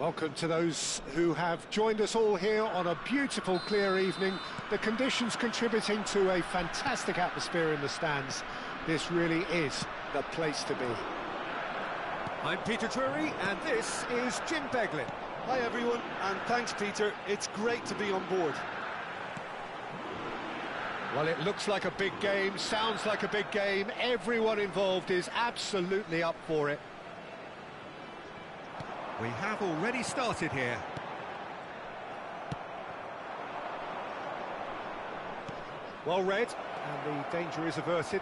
Welcome to those who have joined us all here on a beautiful, clear evening. The conditions contributing to a fantastic atmosphere in the stands. This really is the place to be. I'm Peter Drury, and this is Jim Beglin. Hi everyone, and thanks Peter. It's great to be on board. Well, it looks like a big game, sounds like a big game. Everyone involved is absolutely up for it. We have already started here. Well read, and the danger is averted.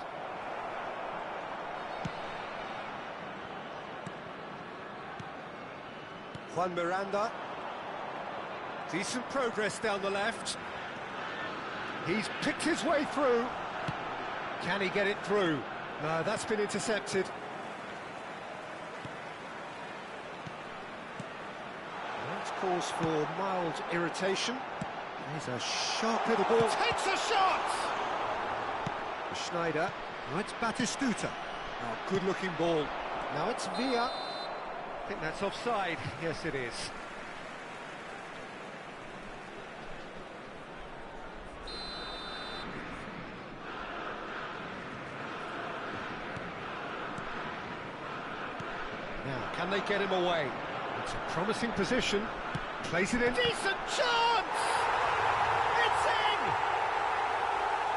Juan Miranda. Decent progress down the left. He's picked his way through. Can he get it through? No, that's been intercepted. That's cause for mild irritation. Here's a sharp little ball. Takes a shot! Schneider. Oh, it's Batistuta. Oh, good-looking ball. Now it's Villa. I think that's offside. Yes, it is. Now, can they get him away? It's a promising position. Plays it in. Decent chance! It's in!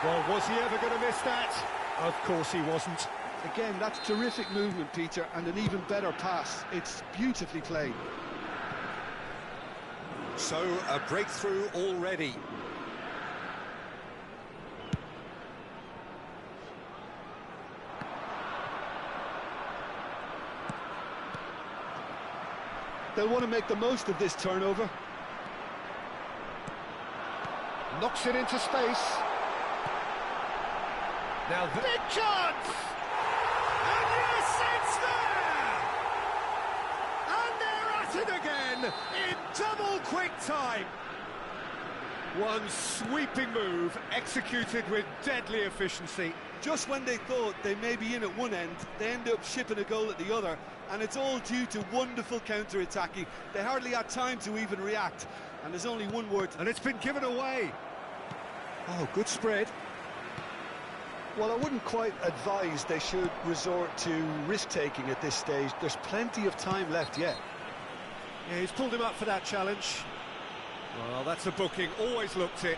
Well, was he ever going to miss that? Of course he wasn't. Again, that's terrific movement, Peter, and an even better pass. It's beautifully played. So, a breakthrough already. They'll want to make the most of this turnover. Knocks it into space. Now the big chance! And yes, it's there! And they're at it again in double quick time. One sweeping move executed with deadly efficiency. Just when they thought they may be in at one end, they end up shipping a goal at the other, and it's all due to wonderful counter-attacking. They hardly had time to even react, and there's only one word. And it's been given away. Oh, good spread. Well, I wouldn't quite advise they should resort to risk-taking at this stage. There's plenty of time left yet. Yeah, he's pulled him up for that challenge. Well, that's a booking. Always looked it.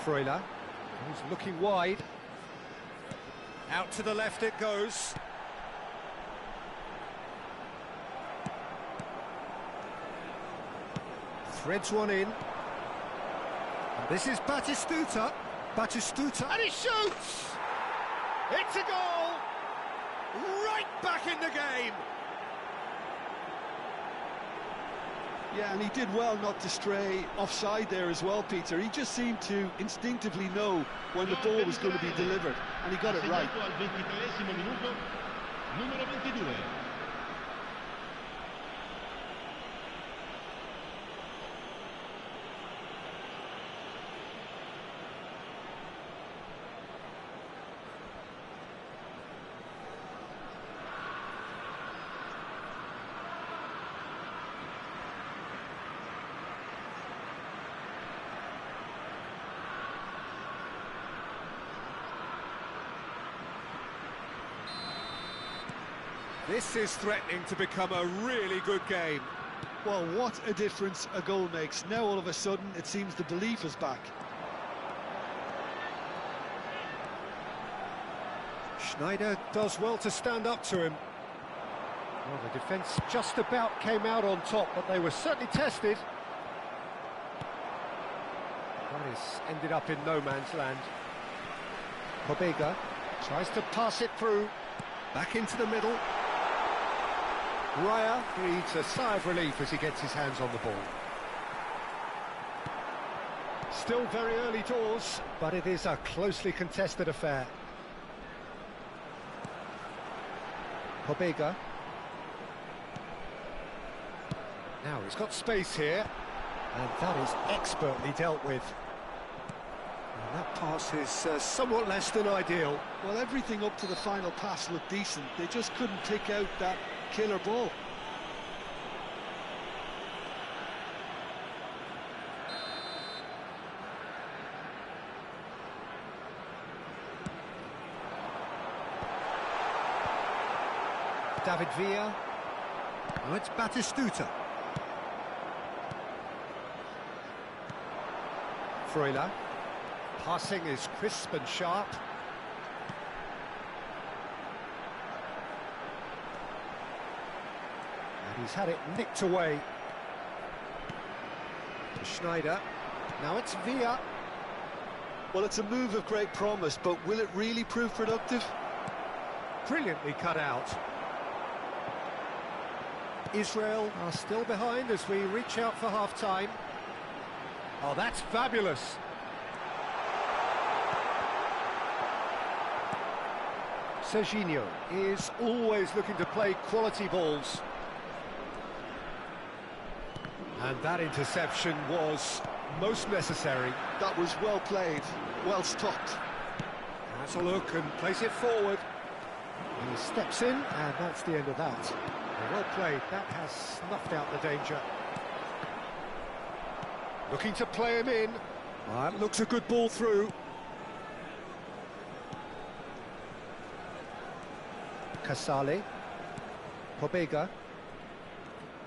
Freuler. He's looking wide. Out to the left it goes. Threads one in. And this is Batistuta. Batistuta. And he shoots! It's a goal! Right back in the game! Yeah, and he did well not to stray offside there as well, Peter. He just seemed to instinctively know when the ball was going to be delivered, and he got it right. This is threatening to become a really good game. Well, what a difference a goal makes. Now all of a sudden it seems the belief is back. Schneider does well to stand up to him. Well, the defence just about came out on top, but they were certainly tested. That is ended up in no man's land. Pobega tries to pass it through. Back into the middle. Raya breathes a sigh of relief as he gets his hands on the ball. Still very early doors, but it is a closely contested affair. Pobega. Now he's got space here. And that is expertly dealt with. And that pass is somewhat less than ideal. Well, everything up to the final pass looked decent. They just couldn't pick out that killer ball. David Villa. Oh, it's Batistuta. Freuler. Passing is crisp and sharp. And he's had it nicked away. Schneider. Now it's Villa. Well, it's a move of great promise, but will it really prove productive? Brilliantly cut out. Israel are still behind as we reach out for half-time. Oh, that's fabulous. Serginho is always looking to play quality balls. And that interception was most necessary. That was well played, well stopped. Has a look and plays it forward. And he steps in, and that's the end of that. Well played, that has snuffed out the danger. Looking to play him in. That looks a good ball through. Casale. Pobega.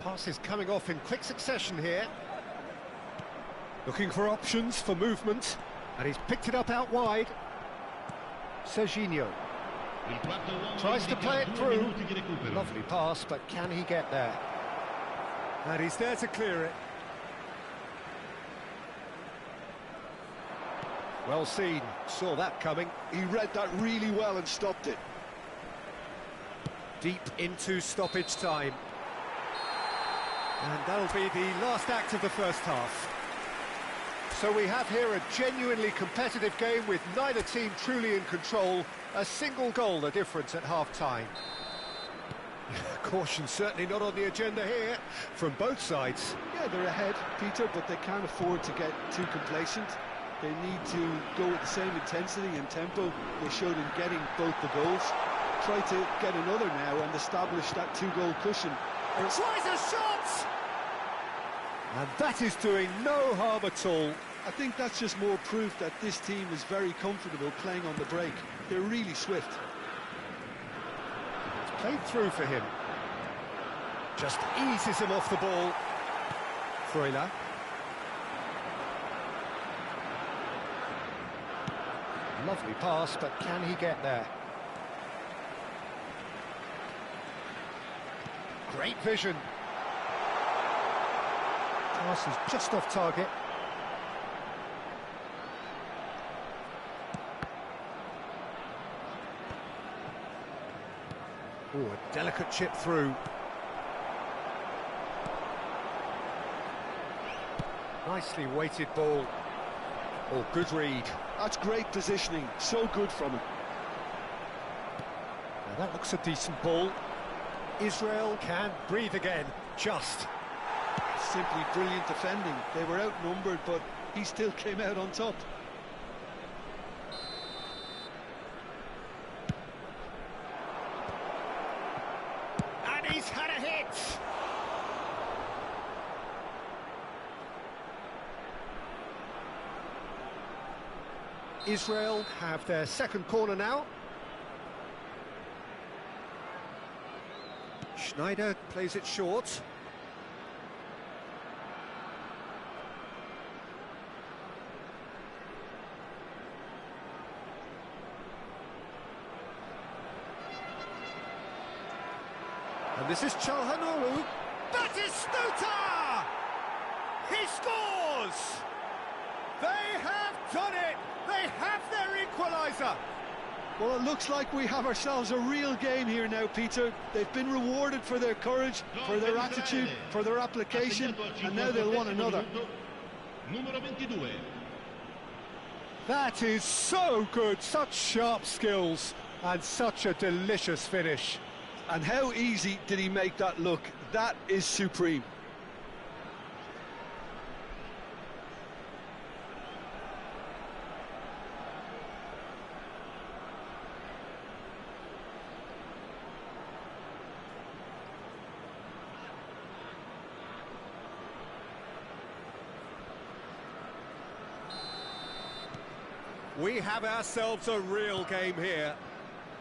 Pass is coming off in quick succession here. Looking for options for movement. And he's picked it up out wide. Serginho. Tries to play it through. Lovely pass, but can he get there? And he's there to clear it. Well seen, saw that coming. He read that really well and stopped it. Deep into stoppage time. And that'll be the last act of the first half. So we have here a genuinely competitive game with neither team truly in control. A single goal the difference at half-time. Caution certainly not on the agenda here from both sides. Yeah, they're ahead, Peter, but they can't afford to get too complacent. They need to go with the same intensity and tempo they showed in getting both the goals. Try to get another now and establish that two-goal cushion. Tries a shot! And that is doing no harm at all. I think that's just more proof that this team is very comfortable playing on the break. They're really swift. It's played through for him. Just eases him off the ball. Freuler. Lovely pass, but can he get there? Great vision. Pass is just off target. Oh, a delicate chip through. Nicely weighted ball. Oh, good read. That's great positioning, so good from him. Now that looks a decent ball. Israel can breathe again, just. Simply brilliant defending. They were outnumbered, but he still came out on top. And he's had a hit! Israel have their second corner now. Schneider plays it short. And this is Çalhanoğlu. Batistuta! He scores! They have done it! They have their equaliser! Well, it looks like we have ourselves a real game here now, Peter. They've been rewarded for their courage, for their attitude, for their application, and now they'll want another. That is so good, such sharp skills, and such a delicious finish. And how easy did he make that look? That is supreme. We have ourselves a real game here.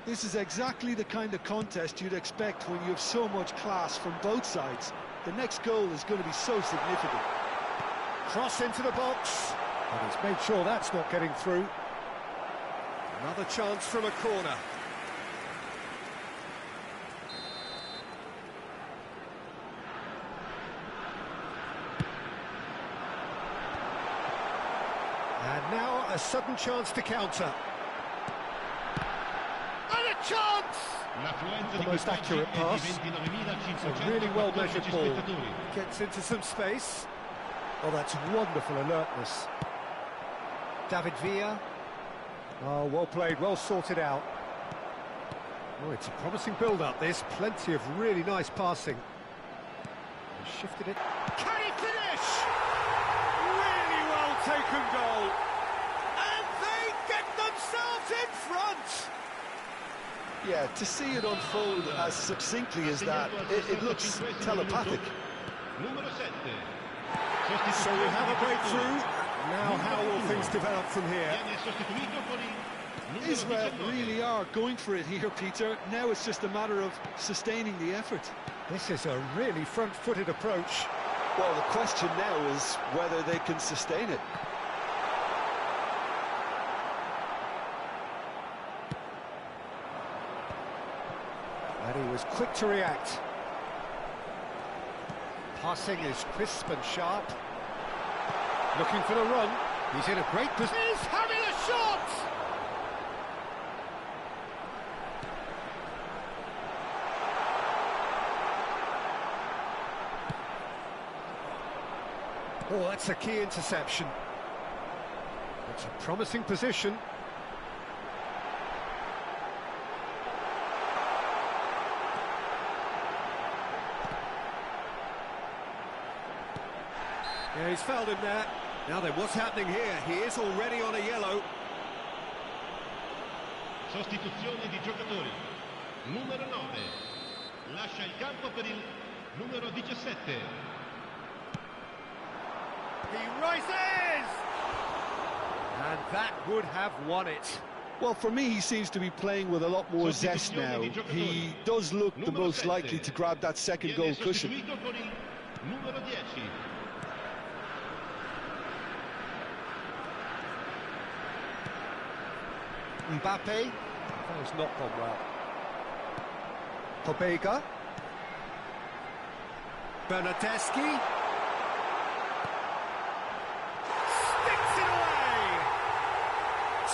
This is exactly the kind of contest you'd expect when you have so much class from both sides. The next goal is going to be so significant. Cross into the box. And he's made sure that's not getting through. Another chance from a corner. And now a sudden chance to counter. And a chance! The most accurate pass. A really well-measured ball. Gets into some space. Oh, that's wonderful alertness. David Villa. Oh, well played, well sorted out. Oh, it's a promising build-up, this. Plenty of really nice passing. He shifted it. Can he finish? Really well taken goal. And they get themselves in front. Yeah, to see it unfold as succinctly as that, it looks telepathic. So we have a breakthrough. Now how will things develop from here? Israel really are going for it here, Peter. Now it's just a matter of sustaining the effort. This is a really front-footed approach. Well, the question now is whether they can sustain it. And he was quick to react. Passing is crisp and sharp. Looking for the run. He's in a great position. He's having a shot! Oh, that's a key interception. It's a promising position. Yeah, he's fouled him there. Now then, what's happening here? He is already on a yellow. Sostituzione di giocatori. Numero 9. Lascia il campo per il numero 17. He rises! And that would have won it. Well, for me, he seems to be playing with a lot more zest now. He does look the most likely to grab that second goal cushion. Numero 10. Mbappe. That has not gone well. Pobega. Bernardeschi. Sticks it away!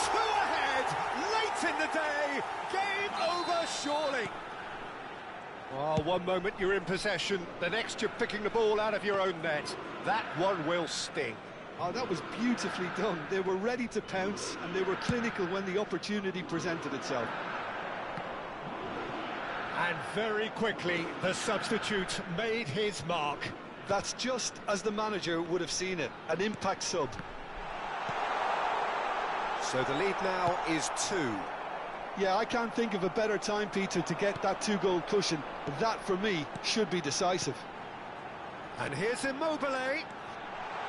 2 ahead, late in the day, game over surely. Oh, one moment you're in possession, the next you're picking the ball out of your own net. That one will sting. Oh, that was beautifully done. They were ready to pounce, and they were clinical when the opportunity presented itself. And very quickly, the substitute made his mark. That's just as the manager would have seen it, an impact sub. So the lead now is 2. Yeah, I can't think of a better time, Peter, to get that 2-goal cushion. That, for me, should be decisive. And here's Immobile.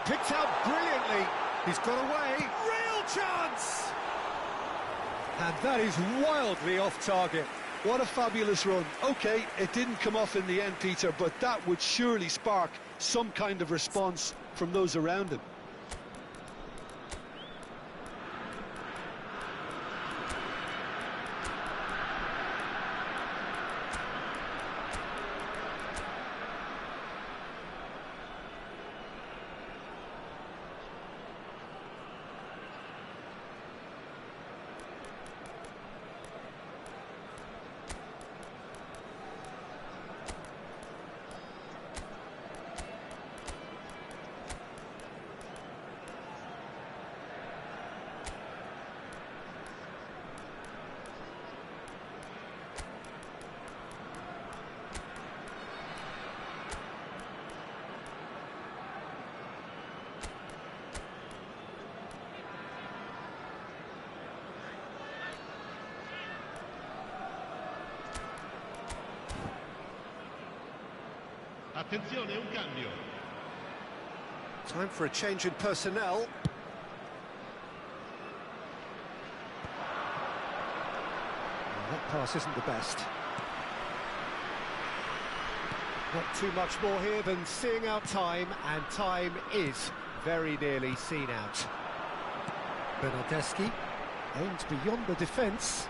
Picked out brilliantly. He's got away. Real chance! And that is wildly off target. What a fabulous run. OK, it didn't come off in the end, Peter, but that would surely spark some kind of response from those around him. Attenzione, un cambio. Time for a change in personnel. That pass isn't the best. Not too much more here than seeing out time, and time is very nearly seen out. Bernardeschi aims beyond the defence.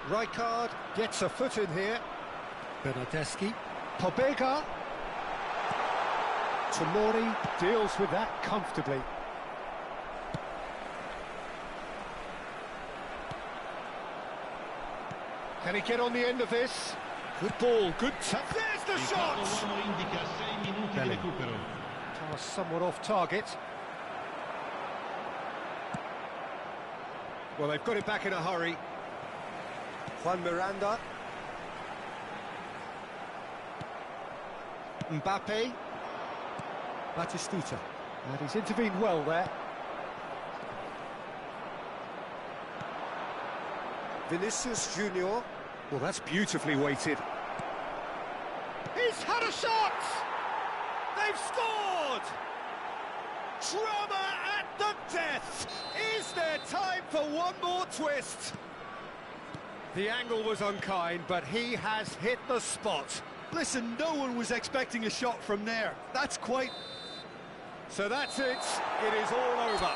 Rijkaard gets a foot in here. Bernardeschi. Pobega. Tomori deals with that comfortably. Can he get on the end of this? Good ball, good touch. There's the shot! indica 6 minuti di recupero. Pass somewhat off target. Well, they've got it back in a hurry. Juan Miranda. Mbappe. Batistuta. And he's intervened well there. Vinicius Junior. Well, that's beautifully weighted. He's had a shot! They've scored! Drama at the death! Is there time for one more twist? The angle was unkind, but he has hit the spot. Listen, no one was expecting a shot from there. That's quite... So that's it. It is all over.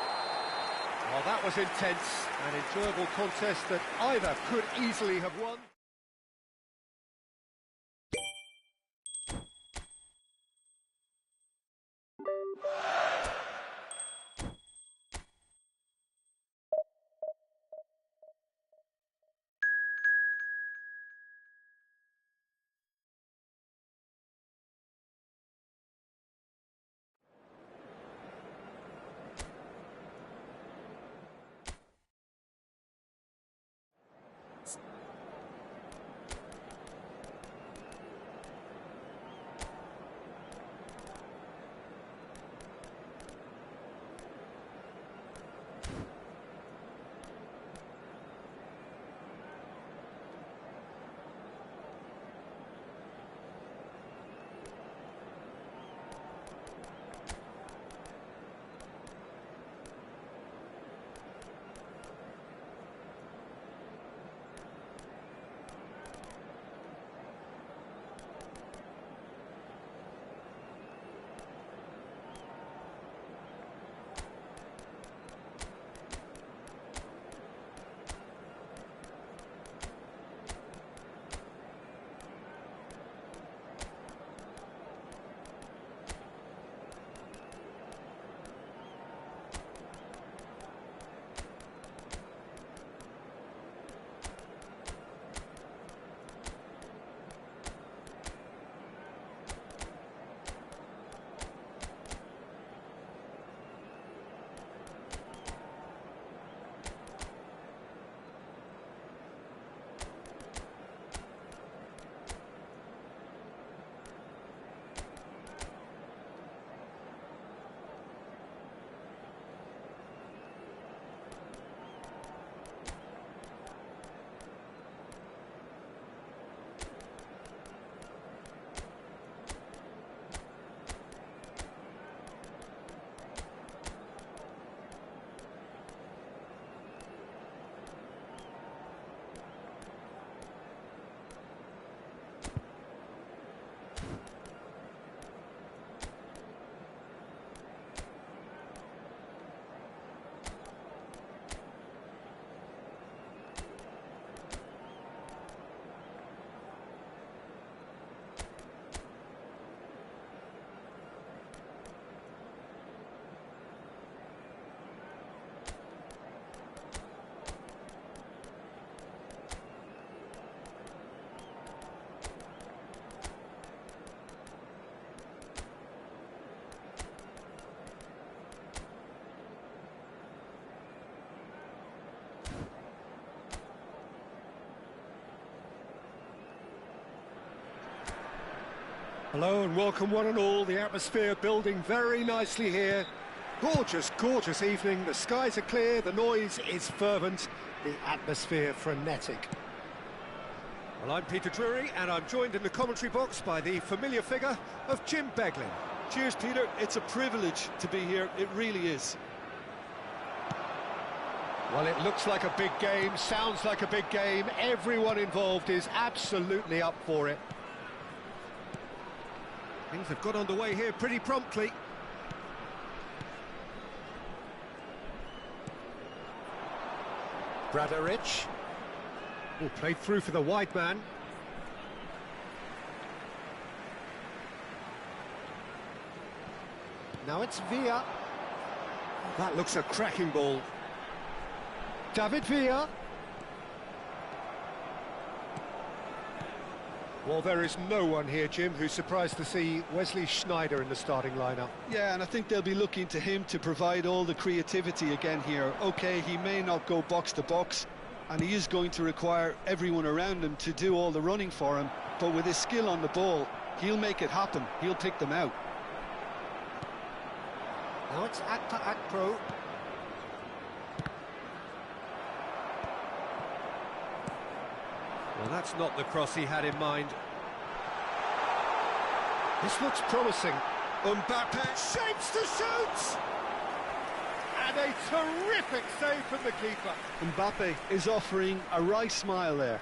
Well, that was intense, an enjoyable contest that either could easily have won. Hello and welcome one and all. The atmosphere building very nicely here. Gorgeous, gorgeous evening. The skies are clear, the noise is fervent, the atmosphere frenetic. Well, I'm Peter Drury and I'm joined in the commentary box by the familiar figure of Jim Beglin. Cheers, Peter. It's a privilege to be here. It really is. Well, it looks like a big game, sounds like a big game. Everyone involved is absolutely up for it. Things have got underway here pretty promptly. Bradaric. Oh, played through for the wide man. Now it's Villa. That looks a cracking ball. David Villa. Well, there is no one here, Jim, who's surprised to see Wesley Sneijder in the starting lineup. Yeah, and I think they'll be looking to him to provide all the creativity again here. OK, he may not go box to box, and he is going to require everyone around him to do all the running for him, but with his skill on the ball, he'll make it happen. He'll pick them out. Now it's Akpro. Well, that's not the cross he had in mind. This looks promising. Mbappe shapes to shoot! And a terrific save from the keeper. Mbappe is offering a wry smile there.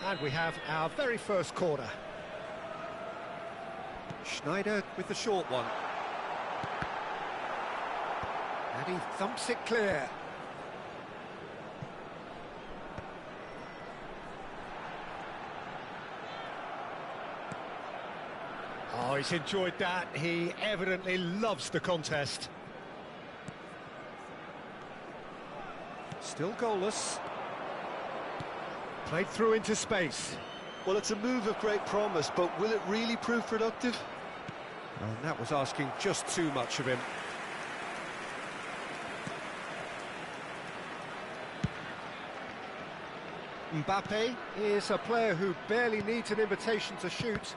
And we have our very first corner. Sneijder with the short one. And he thumps it clear. Oh, he's enjoyed that. He evidently loves the contest. Still goalless. Played through into space. Well, it's a move of great promise, but will it really prove productive? And that was asking just too much of him. Mbappe is a player who barely needs an invitation to shoot.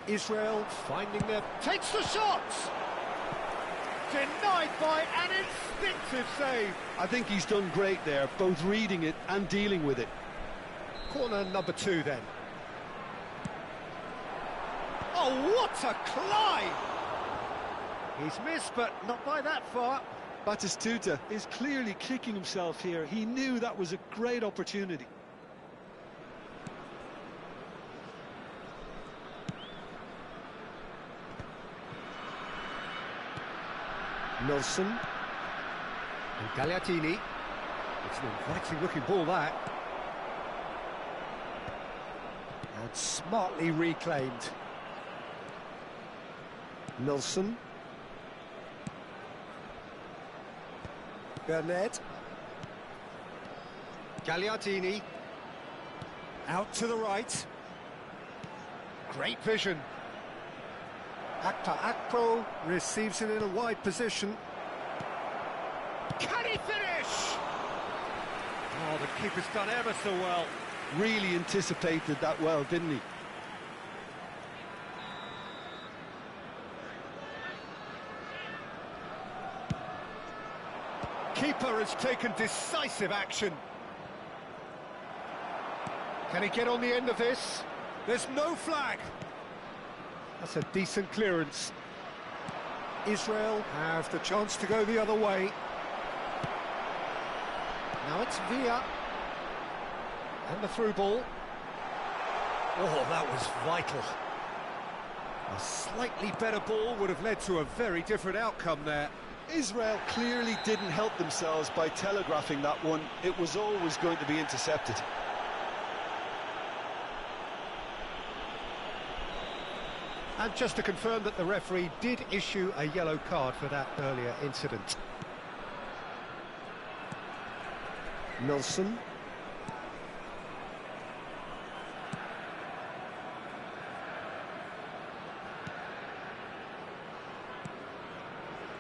Israel finding their... takes the shot! Denied by an instinctive save. I think he's done great there, both reading it and dealing with it. Corner number 2 then. Oh, what a climb! He's missed, but not by that far. Batistuta is clearly kicking himself here. He knew that was a great opportunity. Nelson. And Gagliardini. It's an inviting looking ball, that. And smartly reclaimed. Nelson. Bernard. Gagliardini. Out to the right. Great vision. Akpro receives it in a wide position. Can he finish? Oh, the keeper's done ever so well. Really anticipated that well, didn't he? Keeper has taken decisive action. Can he get on the end of this? There's no flag. That's a decent clearance. Israel have the chance to go the other way. Now it's Villa. And the through ball. Oh, that was vital. A slightly better ball would have led to a very different outcome there. Israel clearly didn't help themselves by telegraphing that one. It was always going to be intercepted. And just to confirm that the referee did issue a yellow card for that earlier incident. Nelson.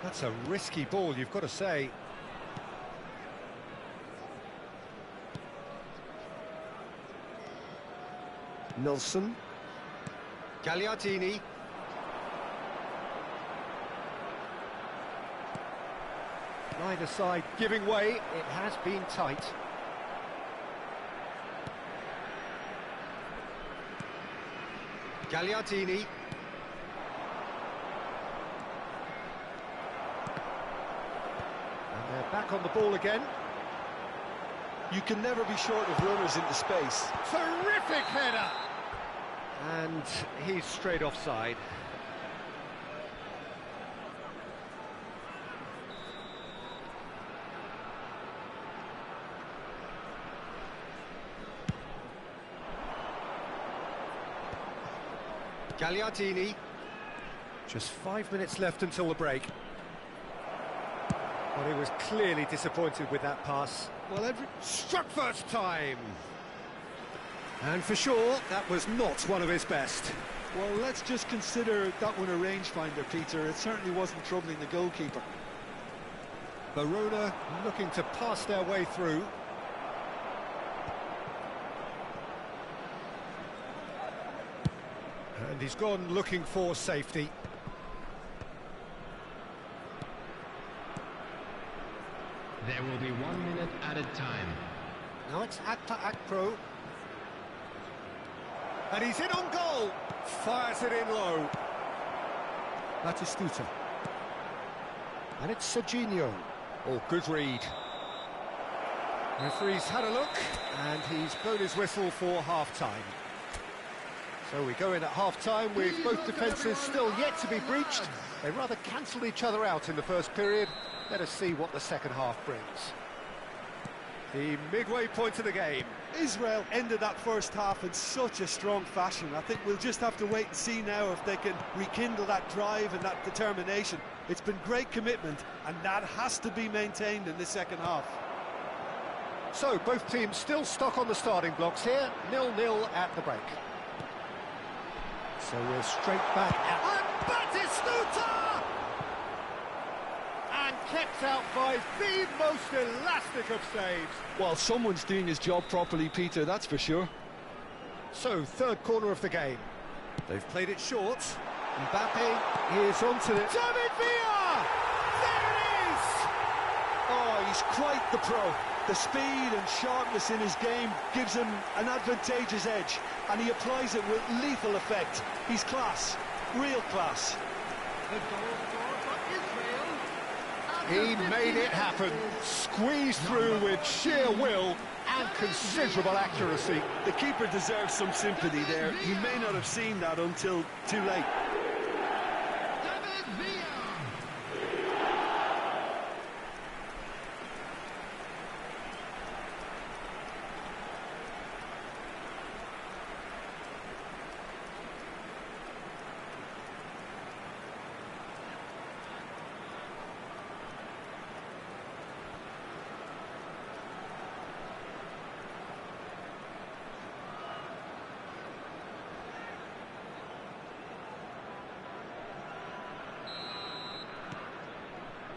That's a risky ball, you've got to say. Nelson. Gagliardini. Neither side giving way, it has been tight. Gagliardini. And they're back on the ball again. You can never be short of runners into space. Terrific header! And he's straight offside. Gagliardini. Just 5 minutes left until the break. But he was clearly disappointed with that pass. Well, Struck first time! And for sure, that was not one of his best. Well, let's just consider that one a rangefinder, Peter. It certainly wasn't troubling the goalkeeper. Verona looking to pass their way through. And he's gone looking for safety. There will be 1 minute added time. Now it's act pro. And he's in on goal. Fires it in low. Batistuta. And it's Serginho. Oh, good read. Referee's had a look, and he's blown his whistle for half-time. So we go in at half-time with both defences still yet to be breached. They rather cancelled each other out in the first period. Let us see what the second half brings. The midway point of the game. Israel ended that first half in such a strong fashion. I think we'll just have to wait and see now if they can rekindle that drive and that determination. It's been great commitment, and that has to be maintained in the second half. So, both teams still stuck on the starting blocks here, 0-0 at the break. So we're straight back at... And Batistuta! And kept out by the most elastic of saves. Well, someone's doing his job properly, Peter, that's for sure. So, third corner of the game. They've played it short. Mbappe is onto it. David Villa! There it is! Oh, he's quite the pro. The speed and sharpness in his game gives him an advantageous edge, and he applies it with lethal effect. He's class, real class. He made it happen, squeezed through with sheer will and considerable accuracy. The keeper deserves some sympathy there. He may not have seen that until too late.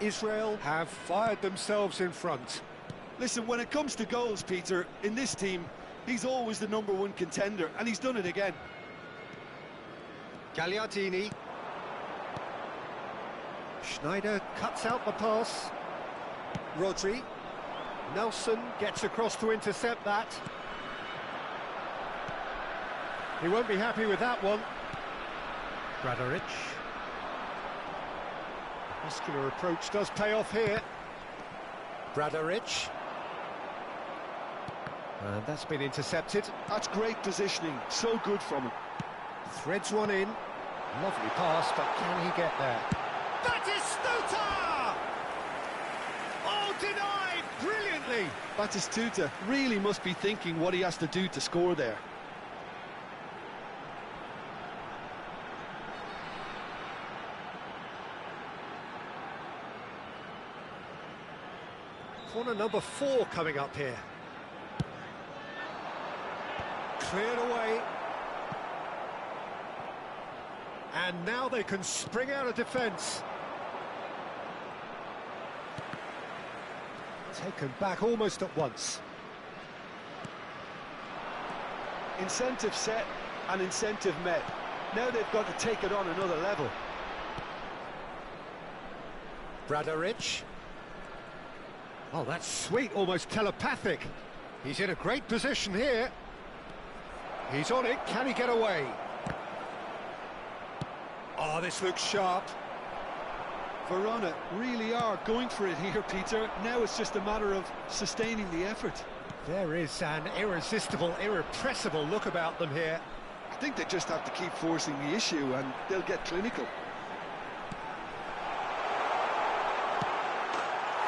Israel have fired themselves in front. Listen, when it comes to goals, Peter, in this team, he's always the #1 contender, and he's done it again. Gagliardini. Schneider cuts out the pass. Rodri. Nelson gets across to intercept that. He won't be happy with that one. Bradaric. Muscular approach does pay off here. Bradaric. And that's been intercepted. That's great positioning, so good from him. Threads one in. Lovely pass, but can he get there? Batistuta! Oh, denied brilliantly. Batistuta really must be thinking what he has to do to score there. Corner number 4 coming up here. Cleared away. And now they can spring out of defence. Taken back almost at once. Incentive set and incentive met. Now they've got to take it on another level. Bradaric. Oh, that's sweet, almost telepathic. He's in a great position here. He's on it, can he get away? Oh, this looks sharp. Verona really are going for it here, Peter. Now it's just a matter of sustaining the effort. There is an irresistible, irrepressible look about them here. I think they just have to keep forcing the issue and they'll get clinical.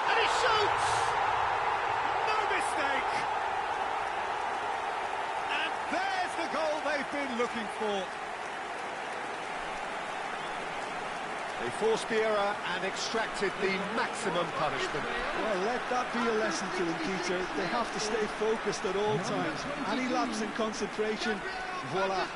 And he shoots! No mistake! And there's the goal they've been looking for. They forced the error and extracted the maximum punishment. Well, let that be a lesson to them, Peter. They have to stay focused at all times. Any lapse in concentration, voila.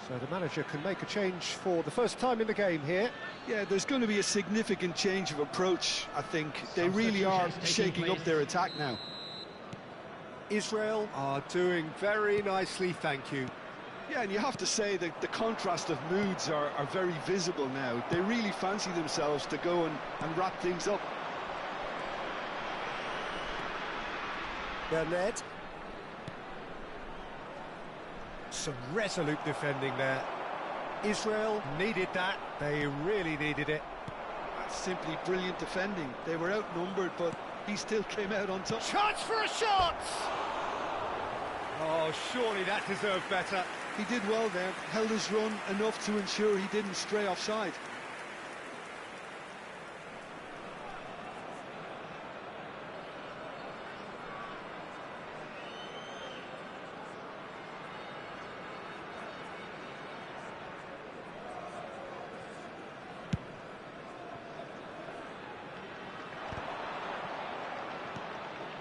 So the manager can make a change for the first time in the game here. Yeah, there's going to be a significant change of approach, I think. They really are shaking up their attack now. Israel are doing very nicely, thank you. Yeah, and you have to say that the contrast of moods are very visible now. They really fancy themselves to go and wrap things up. Burnett. Some resolute defending there. Israel needed that. They really needed it. That's simply brilliant defending. They were outnumbered, but he still came out on top. Chance for a shot! Oh, surely that deserved better. He did well there, held his run enough to ensure he didn't stray offside.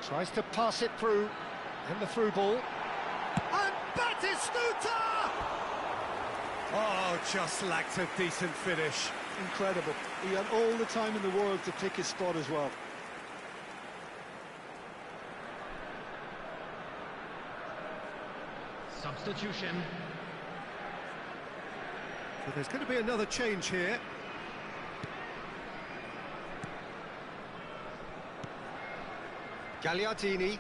Tries to pass it through, and the through ball. And Batistuta! Oh, just lacked a decent finish. Incredible. He had all the time in the world to pick his spot as well. Substitution. So there's going to be another change here. Gagliardini.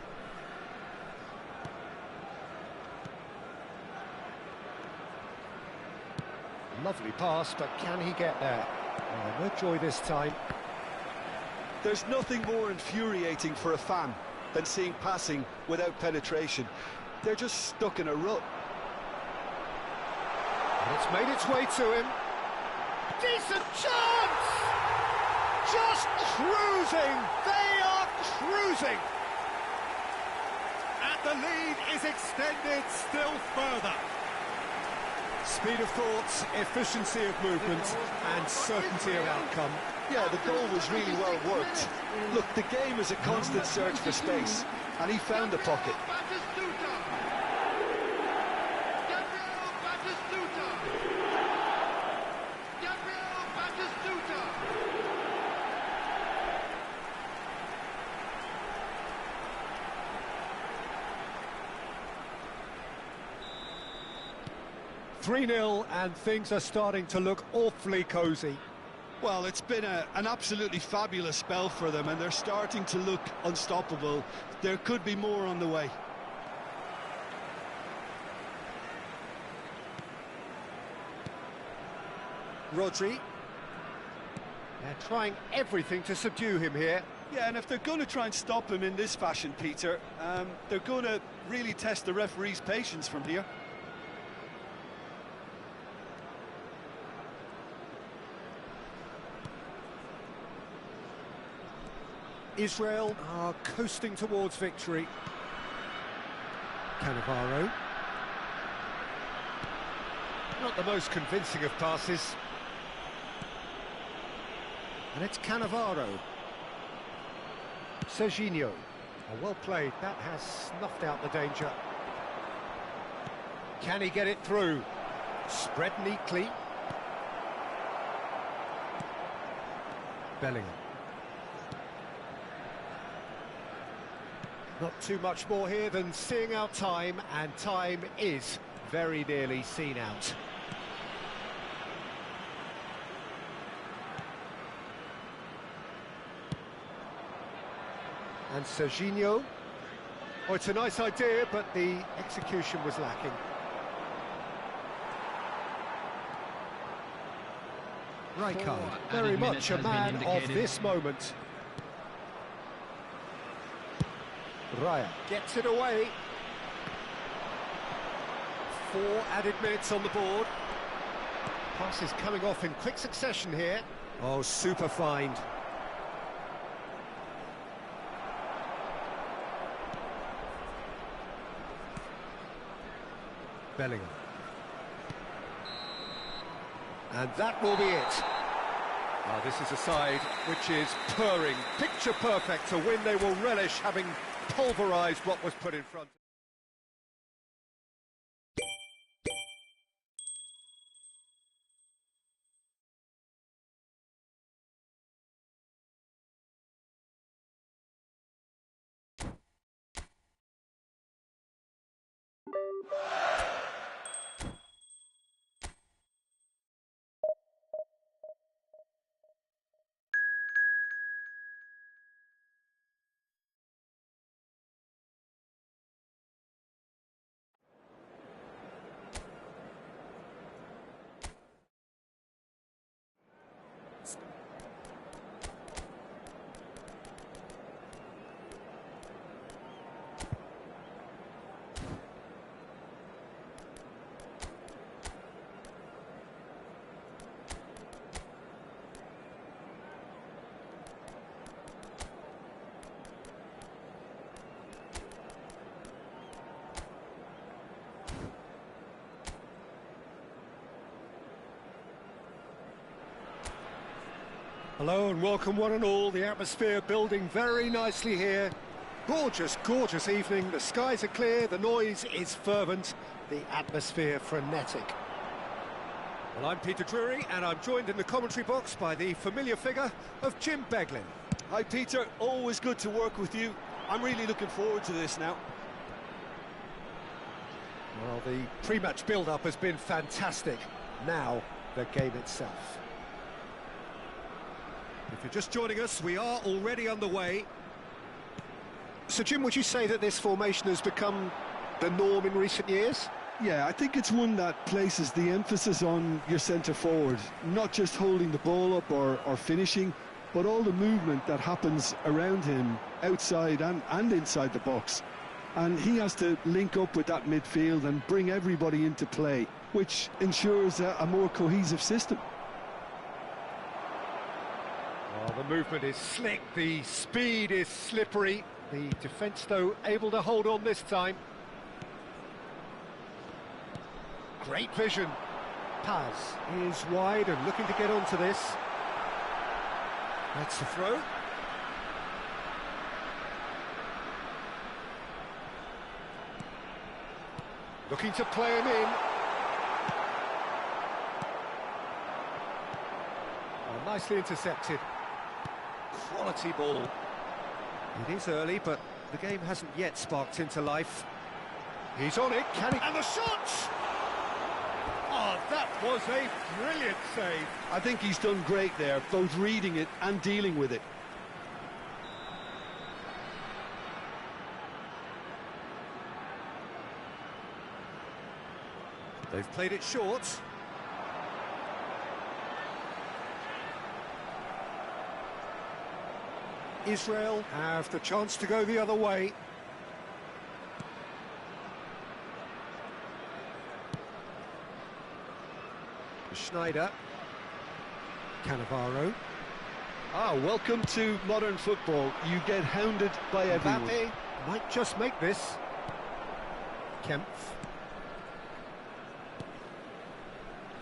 Lovely pass, but can he get there? Oh, no joy this time. There's nothing more infuriating for a fan than seeing passing without penetration. They're just stuck in a rut. And it's made its way to him. Decent chance! Just cruising! They are cruising! And the lead is extended still further. Speed of thought, efficiency of movement, and certainty of outcome. Yeah, the goal was really well worked. Look, the game is a constant search for space, and he found the pocket. .3-0 and things are starting to look awfully cosy. Well, it's been an absolutely fabulous spell for them, and they're starting to look unstoppable. There could be more on the way. Rodri. They're trying everything to subdue him here. Yeah, and if they're going to try and stop him in this fashion, Peter, they're going to really test the referee's patience from here. Israel are coasting towards victory. Cannavaro. Not the most convincing of passes. And it's Cannavaro. Serginho. Oh, well played. That has snuffed out the danger. Can he get it through? Spread neatly. Bellingham. Not too much more here than seeing out time, and time is very nearly seen out. And Serginho. Oh, it's a nice idea, but the execution was lacking. Rijkaard, very much a man of this moment. Raya gets it away. 4 added minutes on the board. Pass is coming off in quick succession here. Oh, super find. Bellingham. And that will be it. Now, this is a side which is purring, picture perfect, a win they will relish, having pulverised what was put in front. Hello and welcome one and all. The atmosphere building very nicely here. Gorgeous, gorgeous evening. The skies are clear, the noise is fervent, the atmosphere frenetic. Well, I'm Peter Drury and I'm joined in the commentary box by the familiar figure of Jim Beglin. Hi Peter, always good to work with you. I'm really looking forward to this now. Well, the pre-match build-up has been fantastic. Now, the game itself. If you're just joining us, we are already underway. So, Jim, would you say that this formation has become the norm in recent years? Yeah, I think it's one that places the emphasis on your centre-forward, not just holding the ball up or finishing, but all the movement that happens around him, outside and inside the box. And he has to link up with that midfield and bring everybody into play, which ensures a more cohesive system. The movement is slick, the speed is slippery. The defence, though, able to hold on this time. Great vision. Paz is wide and looking to get onto this. That's the throw. Looking to play him in. Oh, nicely intercepted. Quality ball. It is early, but the game hasn't yet sparked into life. He's on it, can he? And the shot! Oh, that was a brilliant save. I think he's done great there, both reading it and dealing with it. They've played it short. Israel have the chance to go the other way. Schneider. Cannavaro. Welcome to modern football. You get hounded by everyone. Mbappe might just make this. Kempf.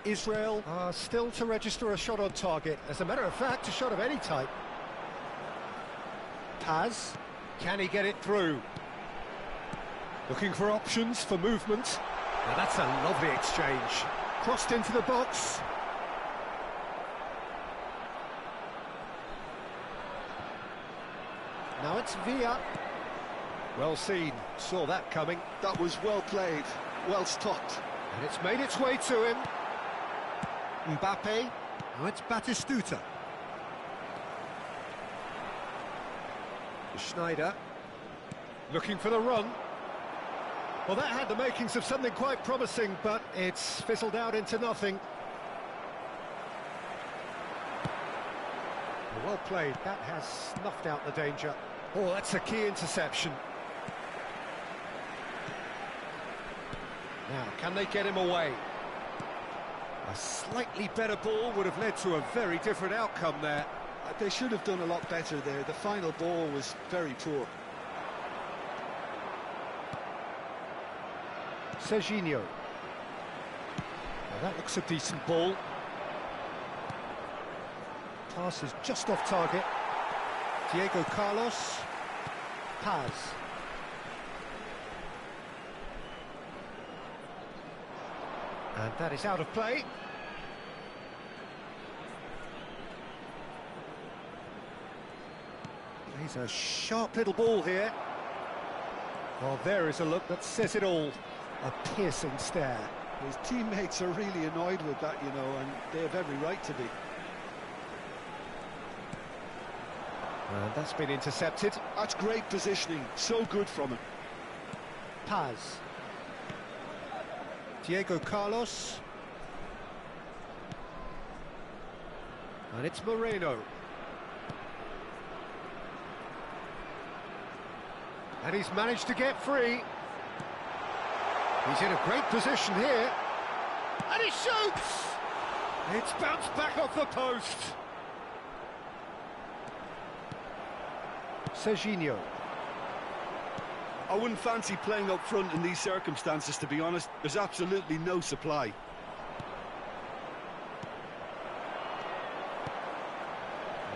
Israel are still to register a shot on target. As a matter of fact, a shot of any type. Paz, can he get it through? Looking for options for movement. Now that's a lovely exchange. Crossed into the box. Now it's Villa. Well seen, saw that coming. That was well played, well stopped. And it's made its way to him. Mbappe. Now it's Batistuta. Schneider. Looking for the run. Well, that had the makings of something quite promising, but it's fizzled out into nothing. Well played. That has snuffed out the danger. Oh, that's a key interception. Now, can they get him away? A slightly better ball would have led to a very different outcome there. They should have done a lot better there. The final ball was very poor. Serginho. Well, that looks a decent ball. Pass is just off target. Diego Carlos. Paz. And that is out of play. He's a sharp little ball here. Well, there is a look that says it all. A piercing stare. His teammates are really annoyed with that, you know, and they have every right to be. And that's been intercepted. That's great positioning, so good from him. Paz. Diego Carlos. And it's Moreno. And he's managed to get free. He's in a great position here. And he shoots! It's bounced back off the post. Serginho. I wouldn't fancy playing up front in these circumstances, to be honest. There's absolutely no supply.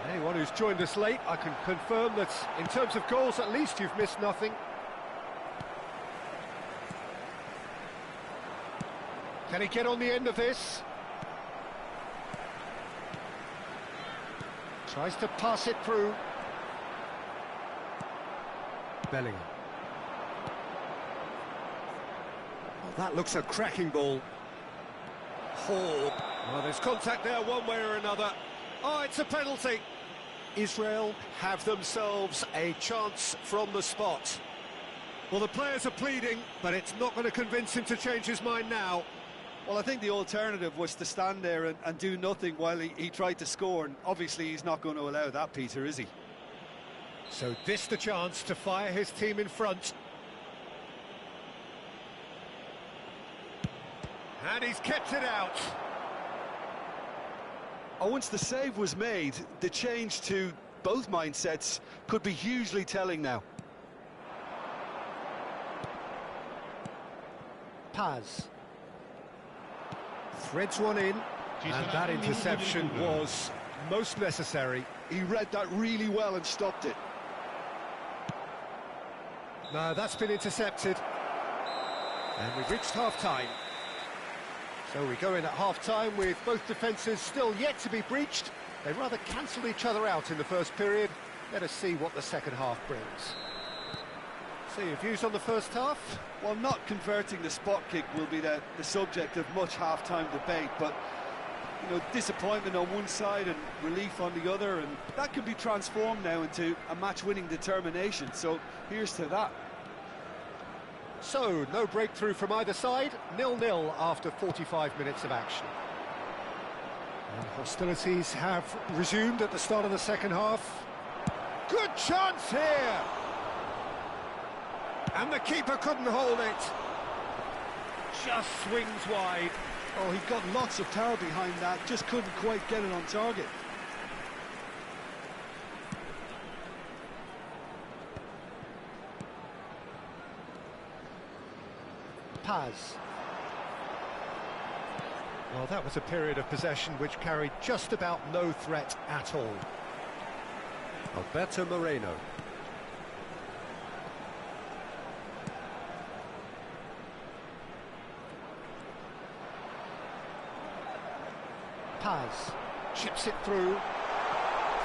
And anyone who's joined us late, I can confirm that in terms of goals, at least you've missed nothing. Can he get on the end of this? Tries to pass it through. Bellingham. Oh, that looks a cracking ball. Oh, well, there's contact there one way or another. Oh, it's a penalty. Israel have themselves a chance from the spot. Well, the players are pleading, but it's not going to convince him to change his mind now. Well, I think the alternative was to stand there and do nothing while he tried to score, and obviously he's not going to allow that, Peter, is he? So this the chance to fire his team in front. And he's kept it out. Oh, once the save was made, the change to both mindsets could be hugely telling now. Paz. Threads one in, and that interception was most necessary. He read that really well and stopped it. No, that's been intercepted. And we've reached half-time. So we go in at half-time with both defences still yet to be breached. They rather cancelled each other out in the first period. Let us see what the second half brings. So your views on the first half? Well, not converting the spot kick will be the subject of much half-time debate, but, you know, disappointment on one side and relief on the other, and that can be transformed now into a match-winning determination, so here's to that. So, no breakthrough from either side, 0-0 after 45 minutes of action. And hostilities have resumed at the start of the second half. Good chance here! And the keeper couldn't hold it. Just swings wide. Oh, he got lots of power behind that, just couldn't quite get it on target. Paz. Well, that was a period of possession which carried just about no threat at all. Alberto Moreno. Paz chips it through.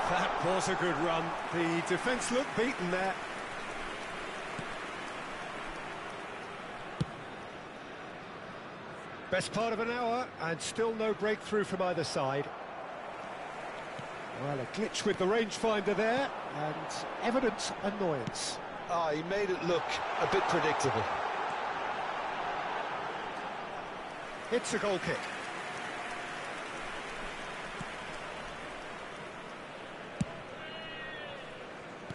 That was a good run. The defence looked beaten there. Best part of an hour, and still no breakthrough from either side. Well, a glitch with the rangefinder there, and evident annoyance. Ah, he made it look a bit predictable. It's a goal kick.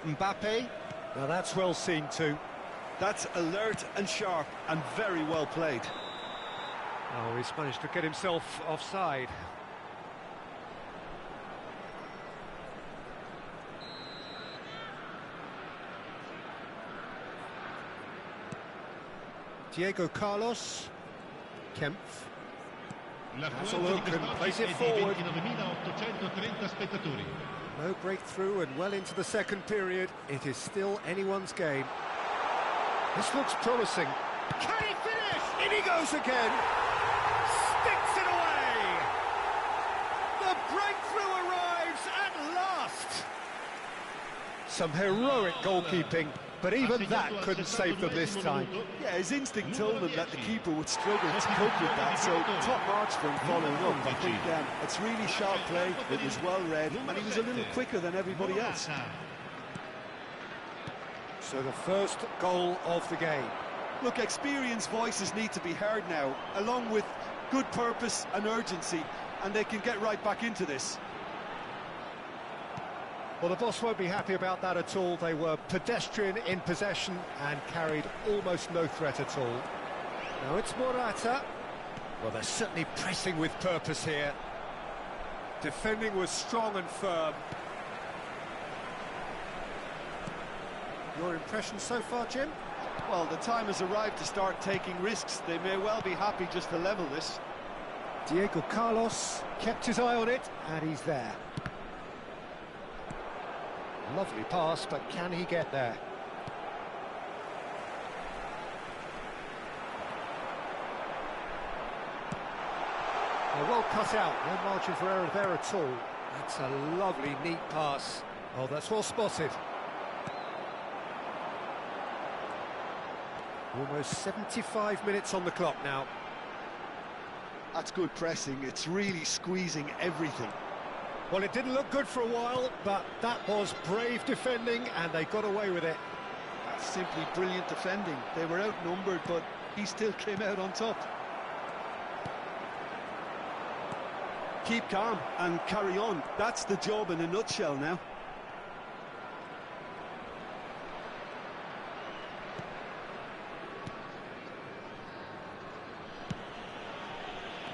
Mbappe. Now that's well seen too. That's alert and sharp and very well played. Oh, he's managed to get himself offside. Diego Carlos. Kempf. Has a look and plays it forward. 29.830 spettatori. No breakthrough and well into the second period. It is still anyone's game. This looks promising. Can he finish? In he goes again. Sticks it away. The breakthrough arrives at last. Some heroic goalkeeping, but even that couldn't save them this time. Yeah, his instinct told him that the keeper would struggle to cope with that, so top marks for him following up. I think it's really sharp play, it was well read, and he was a little quicker than everybody else. So the first goal of the game. Look, experienced voices need to be heard now, along with good purpose and urgency, and they can get right back into this. Well, the boss won't be happy about that at all. They were pedestrian in possession and carried almost no threat at all. Now it's Morata. Well, they're certainly pressing with purpose here. Defending was strong and firm. Your impression so far, Jim? Well, the time has arrived to start taking risks. They may well be happy just to level this. Diego Carlos kept his eye on it, and he's there. Lovely pass, but can he get there? They're well cut out, no margin for error there at all. That's a lovely, neat pass. Oh, that's well spotted. Almost 75 minutes on the clock now. That's good pressing, it's really squeezing everything. Well, it didn't look good for a while, but that was brave defending, and they got away with it. That's simply brilliant defending. They were outnumbered, but he still came out on top. Keep calm and carry on. That's the job in a nutshell now.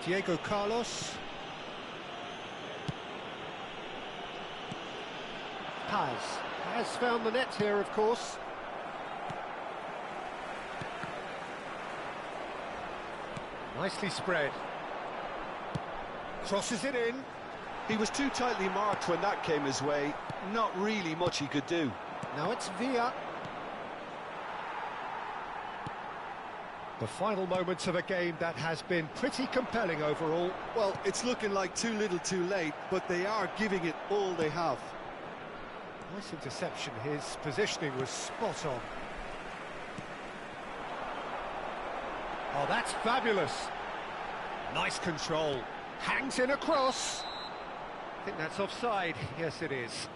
Diego Carlos. Paz has found the net here, of course. Nicely spread. Crosses it in. He was too tightly marked when that came his way. Not really much he could do. Now it's Villa. The final moments of a game that has been pretty compelling overall. Well, it's looking like too little too late, but they are giving it all they have. Nice interception. His positioning was spot on. Oh, that's fabulous. Nice control. Hangs in a cross. I think that's offside. Yes, it is.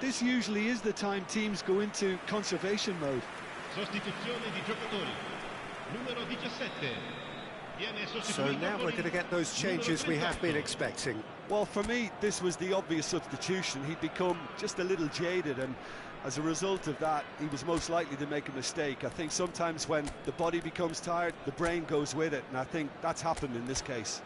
This usually is the time teams go into conservation mode. Sostituzione di giocatori. Numero 17. So now we're going to get those changes we have been expecting. Well, for me, this was the obvious substitution. He'd become just a little jaded, and as a result of that, he was most likely to make a mistake. I think sometimes when the body becomes tired, the brain goes with it, and I think that's happened in this case.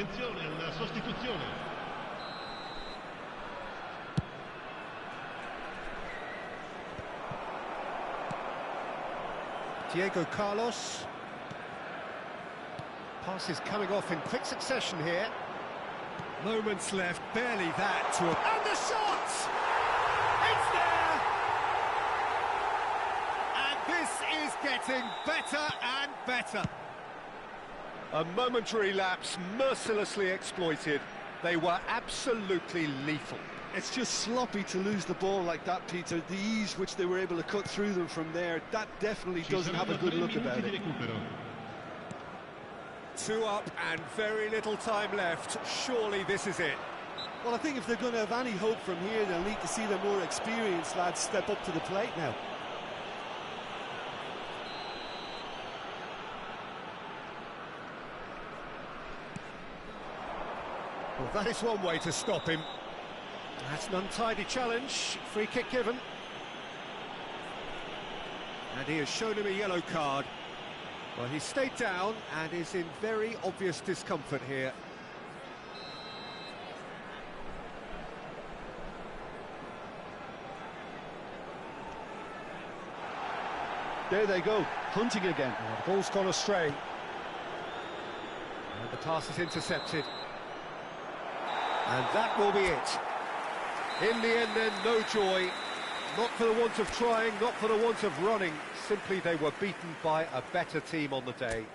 Attenzione alla sostituzione. Diego Carlos. Passes coming off in quick succession here. Moments left, barely that to and the shot! It's there! And this is getting better and better. A momentary lapse mercilessly exploited. They were absolutely lethal. It's just sloppy to lose the ball like that, Peter. The ease which they were able to cut through them from there, that definitely doesn't have a good look about it. 2 up and very little time left. Surely this is it. Well, I think if they're going to have any hope from here, they'll need to see their more experienced lads step up to the plate now. Well, that is one way to stop him. That's an untidy challenge. Free kick given. And he has shown him a yellow card. Well, he stayed down and is in very obvious discomfort here. There they go, hunting again. Oh, the ball's gone astray. And the pass is intercepted. And that will be it. In the end then, no joy. Not for the want of trying, not for the want of running. Simply they were beaten by a better team on the day.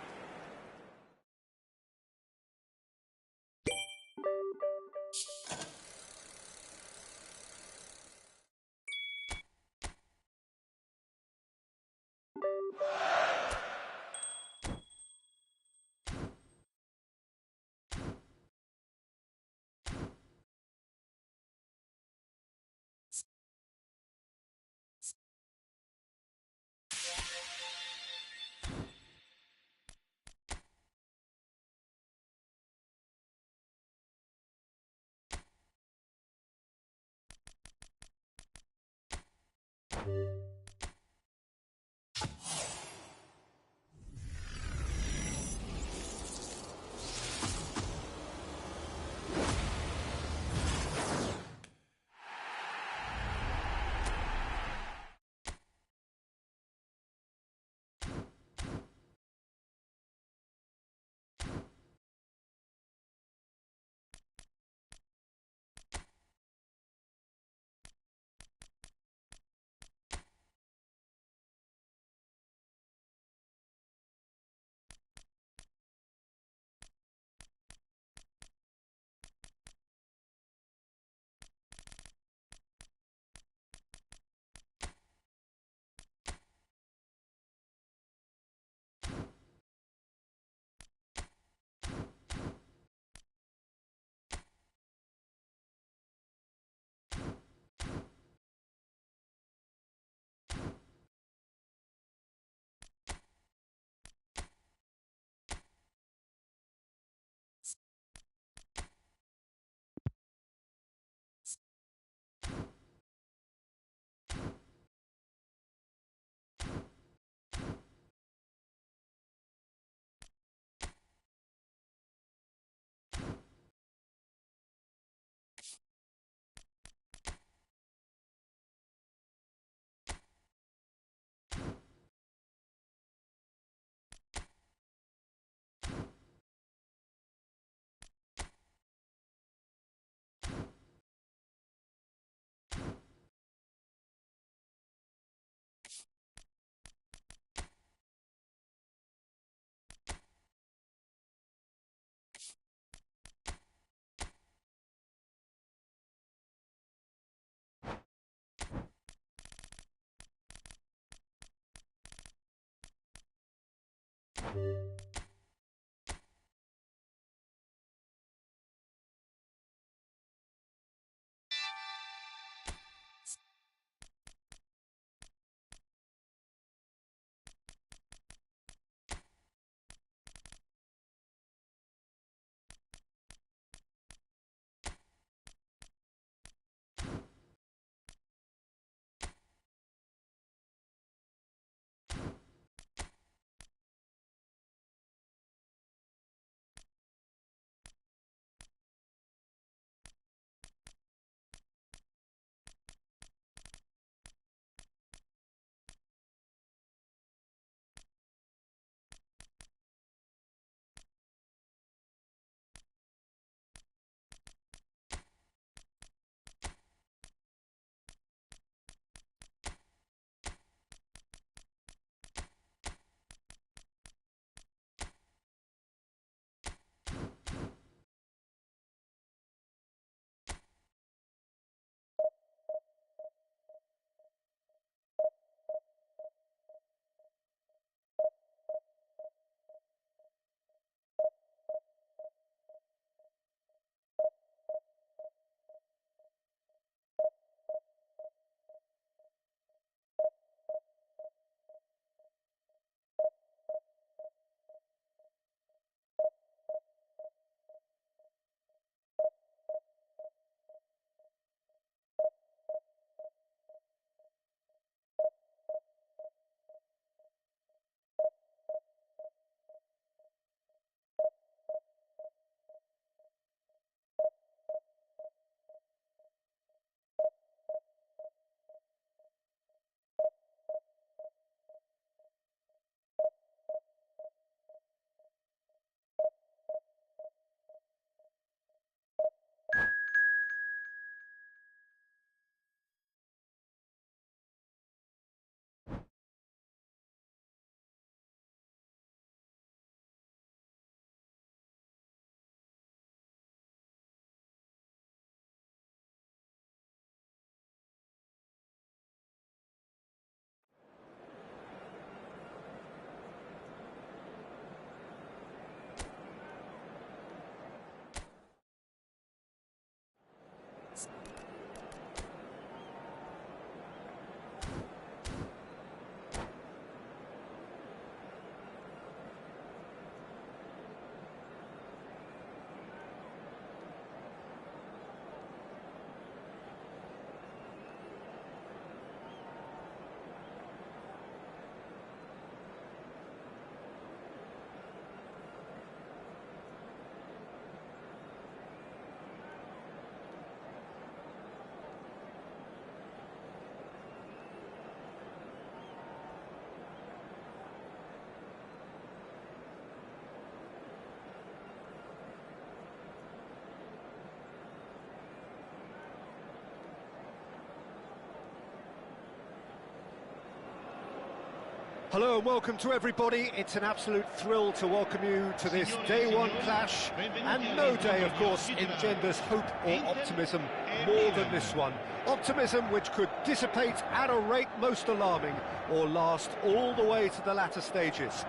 Hello and welcome to everybody. It's an absolute thrill to welcome you to this day one clash, and no day, of course, engenders hope or optimism more than this one. Optimism which could dissipate at a rate most alarming or last all the way to the latter stages.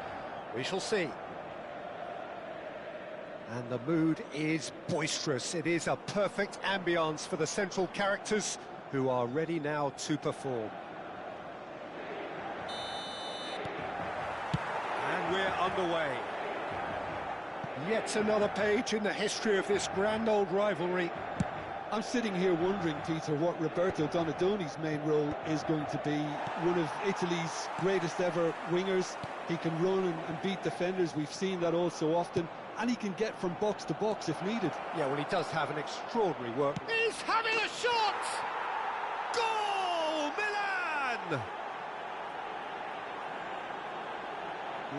We shall see. And the mood is boisterous. It is a perfect ambience for the central characters who are ready now to perform. And we're underway. Yet another page in the history of this grand old rivalry. I'm sitting here wondering, Peter, what Roberto Donadoni's main role is going to be. One of Italy's greatest ever wingers. He can run and beat defenders. We've seen that all so often. And he can get from box to box if needed. Yeah, well, he does have an extraordinary work. He's having a shot! Goal! Milan!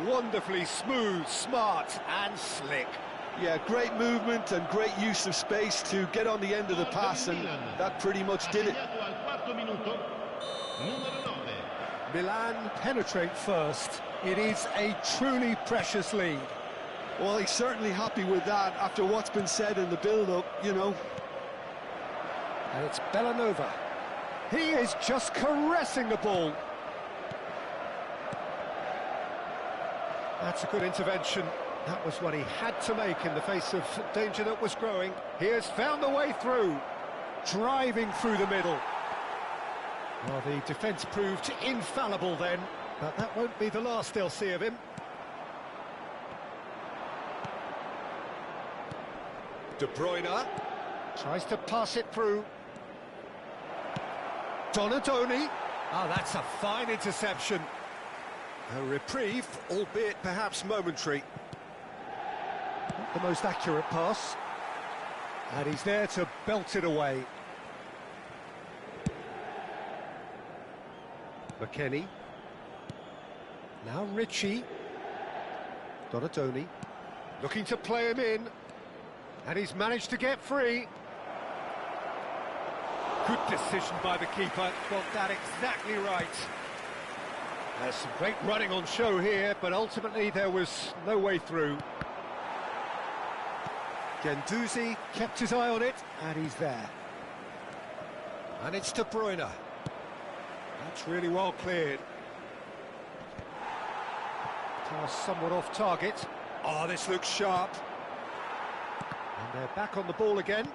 Wonderfully smooth, smart and slick. Yeah, great movement and great use of space to get on the end of the pass, and that pretty much did it. Milan penetrate first. It is a truly precious lead. Well, he's certainly happy with that after what's been said in the build-up, you know. And it's Bellanova. He is just caressing the ball. That's a good intervention. That was what he had to make in the face of danger that was growing. He has found a way through, driving through the middle. Well, the defence proved infallible then, but that won't be the last they'll see of him. De Bruyne tries to pass it through. Donadoni. Oh, that's a fine interception. A reprieve, albeit perhaps momentary. Not the most accurate pass. And he's there to belt it away. McKennie. Now Ritchie. Donadoni. Looking to play him in. And he's managed to get free. Good decision by the keeper. Got that exactly right. There's some great running on show here, but ultimately there was no way through. Guendouzi kept his eye on it, and he's there. And it's De Bruyne. That's really well cleared. Pass somewhat off target. Oh, this looks sharp. And they're back on the ball again.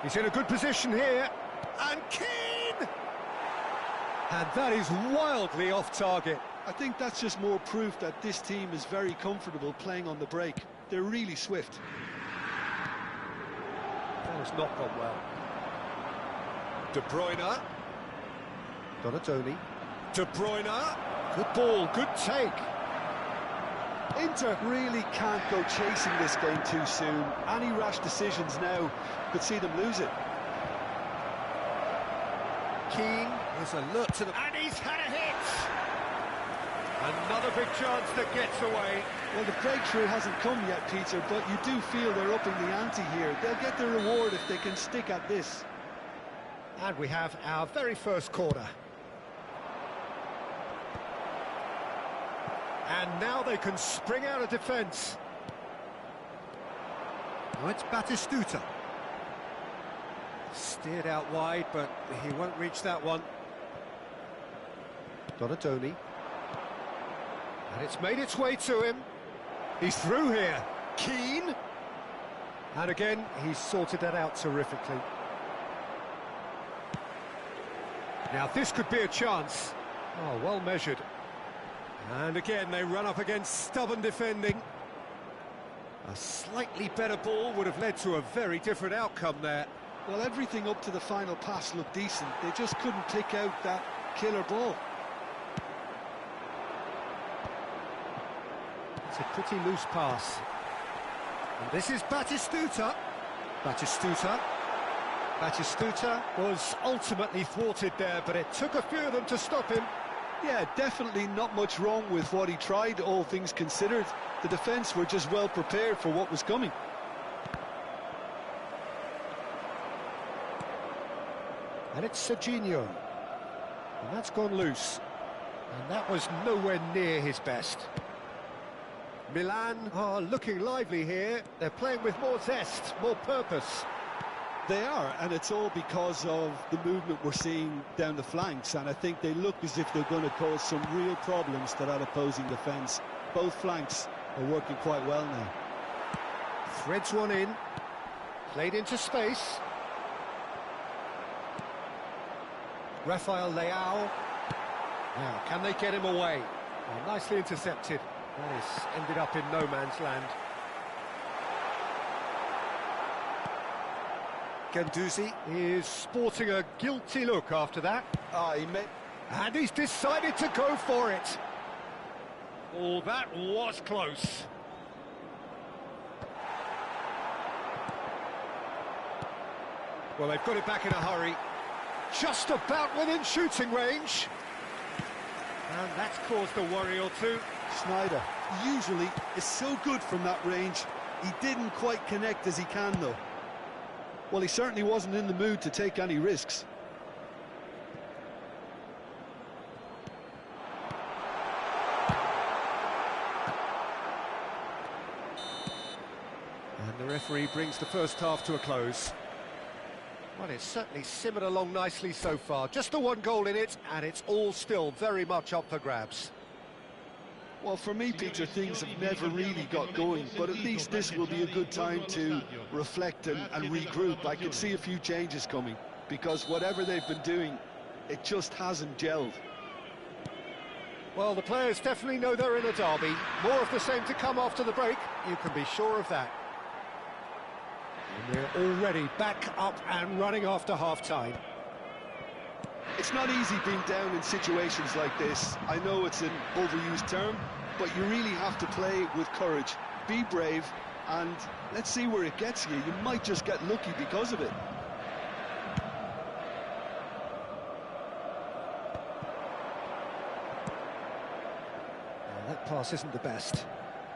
He's in a good position here. And Keane! And that is wildly off target. I think that's just more proof that this team is very comfortable playing on the break. They're really swift. That has not gone well. De Bruyne. Donadoni. De Bruyne. Good ball, good take. Inter really can't go chasing this game too soon. Any rash decisions now could see them lose it. Keane is alert to the... And he's had a hit! Another big chance that gets away. Well, the breakthrough hasn't come yet, Peter, but you do feel they're upping the ante here. They'll get the reward if they can stick at this. And we have our very first corner. And now they can spring out of defence. Oh, it's Batistuta. Steered out wide, but he won't reach that one. Donadoni. And it's made its way to him. He's through here. Keane. And again, he's sorted that out terrifically. Now this could be a chance. Oh, well measured. And again, they run up against stubborn defending. A slightly better ball would have led to a very different outcome there. Well, everything up to the final pass looked decent. They just couldn't pick out that killer ball. It's a pretty loose pass. And this is Batistuta. Batistuta was ultimately thwarted there, but it took a few of them to stop him. Yeah, definitely not much wrong with what he tried, all things considered. The defence were just well prepared for what was coming. And it's Serginho. And that's gone loose. And that was nowhere near his best. Milan are looking lively here. They're playing with more zest, more purpose. They are, and it's all because of the movement we're seeing down the flanks, and I think they look as if they're going to cause some real problems to that opposing defence. Both flanks are working quite well now. Threads one in, played into space. Rafael Leao. Now, can they get him away? Well, nicely intercepted. Nice, ended up in no man's land. Guendouzi is sporting a guilty look after that. And he's decided to go for it. Oh, that was close. Well, they've got it back in a hurry. Just about within shooting range. And that's caused a worry or two. Sneijder usually is so good from that range. He didn't quite connect as he can, though. Well, he certainly wasn't in the mood to take any risks. And the referee brings the first half to a close. Well, it's certainly simmered along nicely so far. Just the one goal in it, and it's all still very much up for grabs. Well, for me, Peter, things have never really got going, but at least this will be a good time to reflect and regroup. I can see a few changes coming, because whatever they've been doing, it just hasn't gelled. Well, the players definitely know they're in a derby. More of the same to come after the break, you can be sure of that. And they're already back up and running after half-time. It's not easy being down in situations like this. I know it's an overused term, but you really have to play with courage. Be brave, and let's see where it gets you. You might just get lucky because of it. Well, that pass isn't the best.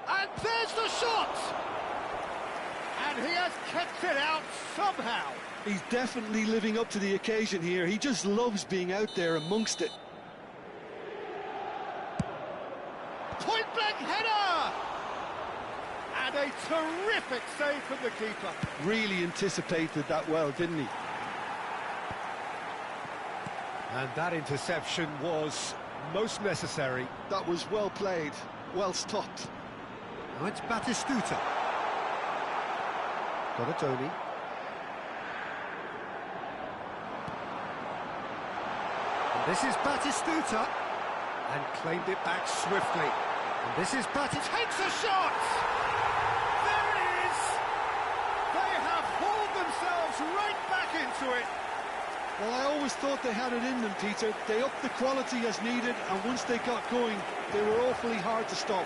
And there's the shot! And he has kept it out somehow. He's definitely living up to the occasion here. He just loves being out there amongst it. Point-blank header! And a terrific save from the keeper. Really anticipated that well, didn't he? And that interception was most necessary. That was well played, well stopped. Now it's Batistuta. Donatoni. This is Batistuta, and claimed it back swiftly. And this is Batistuta, takes a shot! There it is! They have hauled themselves right back into it. Well, I always thought they had it in them, Peter. They upped the quality as needed, and once they got going, they were awfully hard to stop.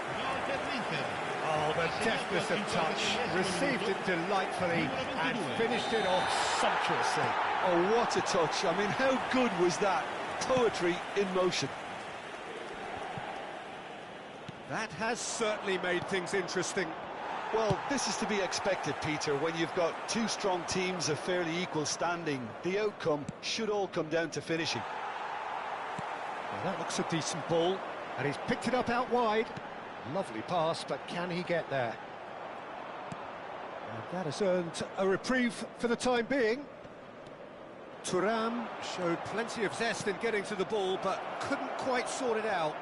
Oh, the deftness of touch, received it delightfully, and finished it off sumptuously. Oh, what a touch. I mean, how good was that? Poetry in motion. That has certainly made things interesting. Well, this is to be expected, Peter. When you've got two strong teams of fairly equal standing, the outcome should all come down to finishing. Well, that looks a decent ball, and he's picked it up out wide. Lovely pass, but can he get there? And that has earned a reprieve for the time being. Thuram showed plenty of zest in getting to the ball, but couldn't quite sort it out.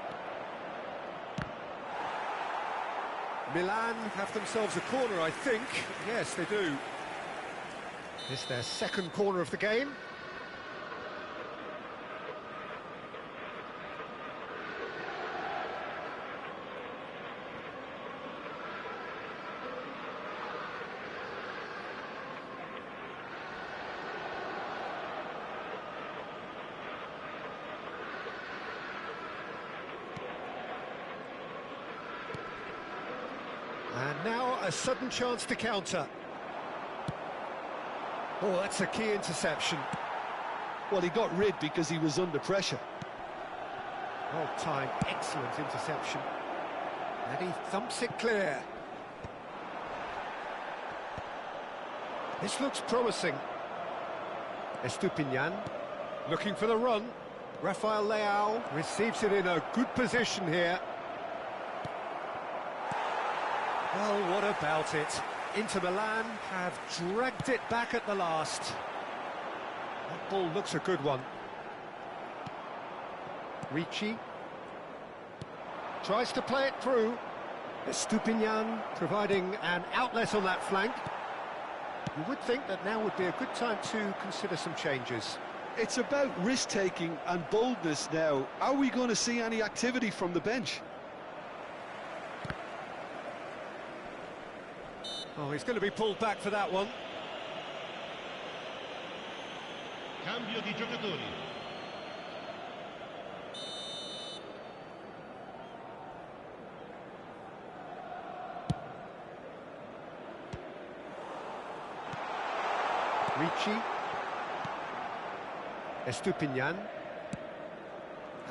Milan have themselves a corner, I think. Yes, they do. This their second corner of the game. And now a sudden chance to counter. Oh, that's a key interception. Well, he got rid because he was under pressure. Well timed, excellent interception. And he thumps it clear. This looks promising. Estupinian looking for the run. Rafael Leao receives it in a good position here. Well, what about it? Inter Milan have dragged it back at the last. That ball looks a good one. Ricci tries to play it through. Estupinian providing an outlet on that flank. You would think that now would be a good time to consider some changes. It's about risk-taking and boldness now. Are we going to see any activity from the bench? Oh, he's going to be pulled back for that one. Cambio di giocatori. Ricci. Estupinian.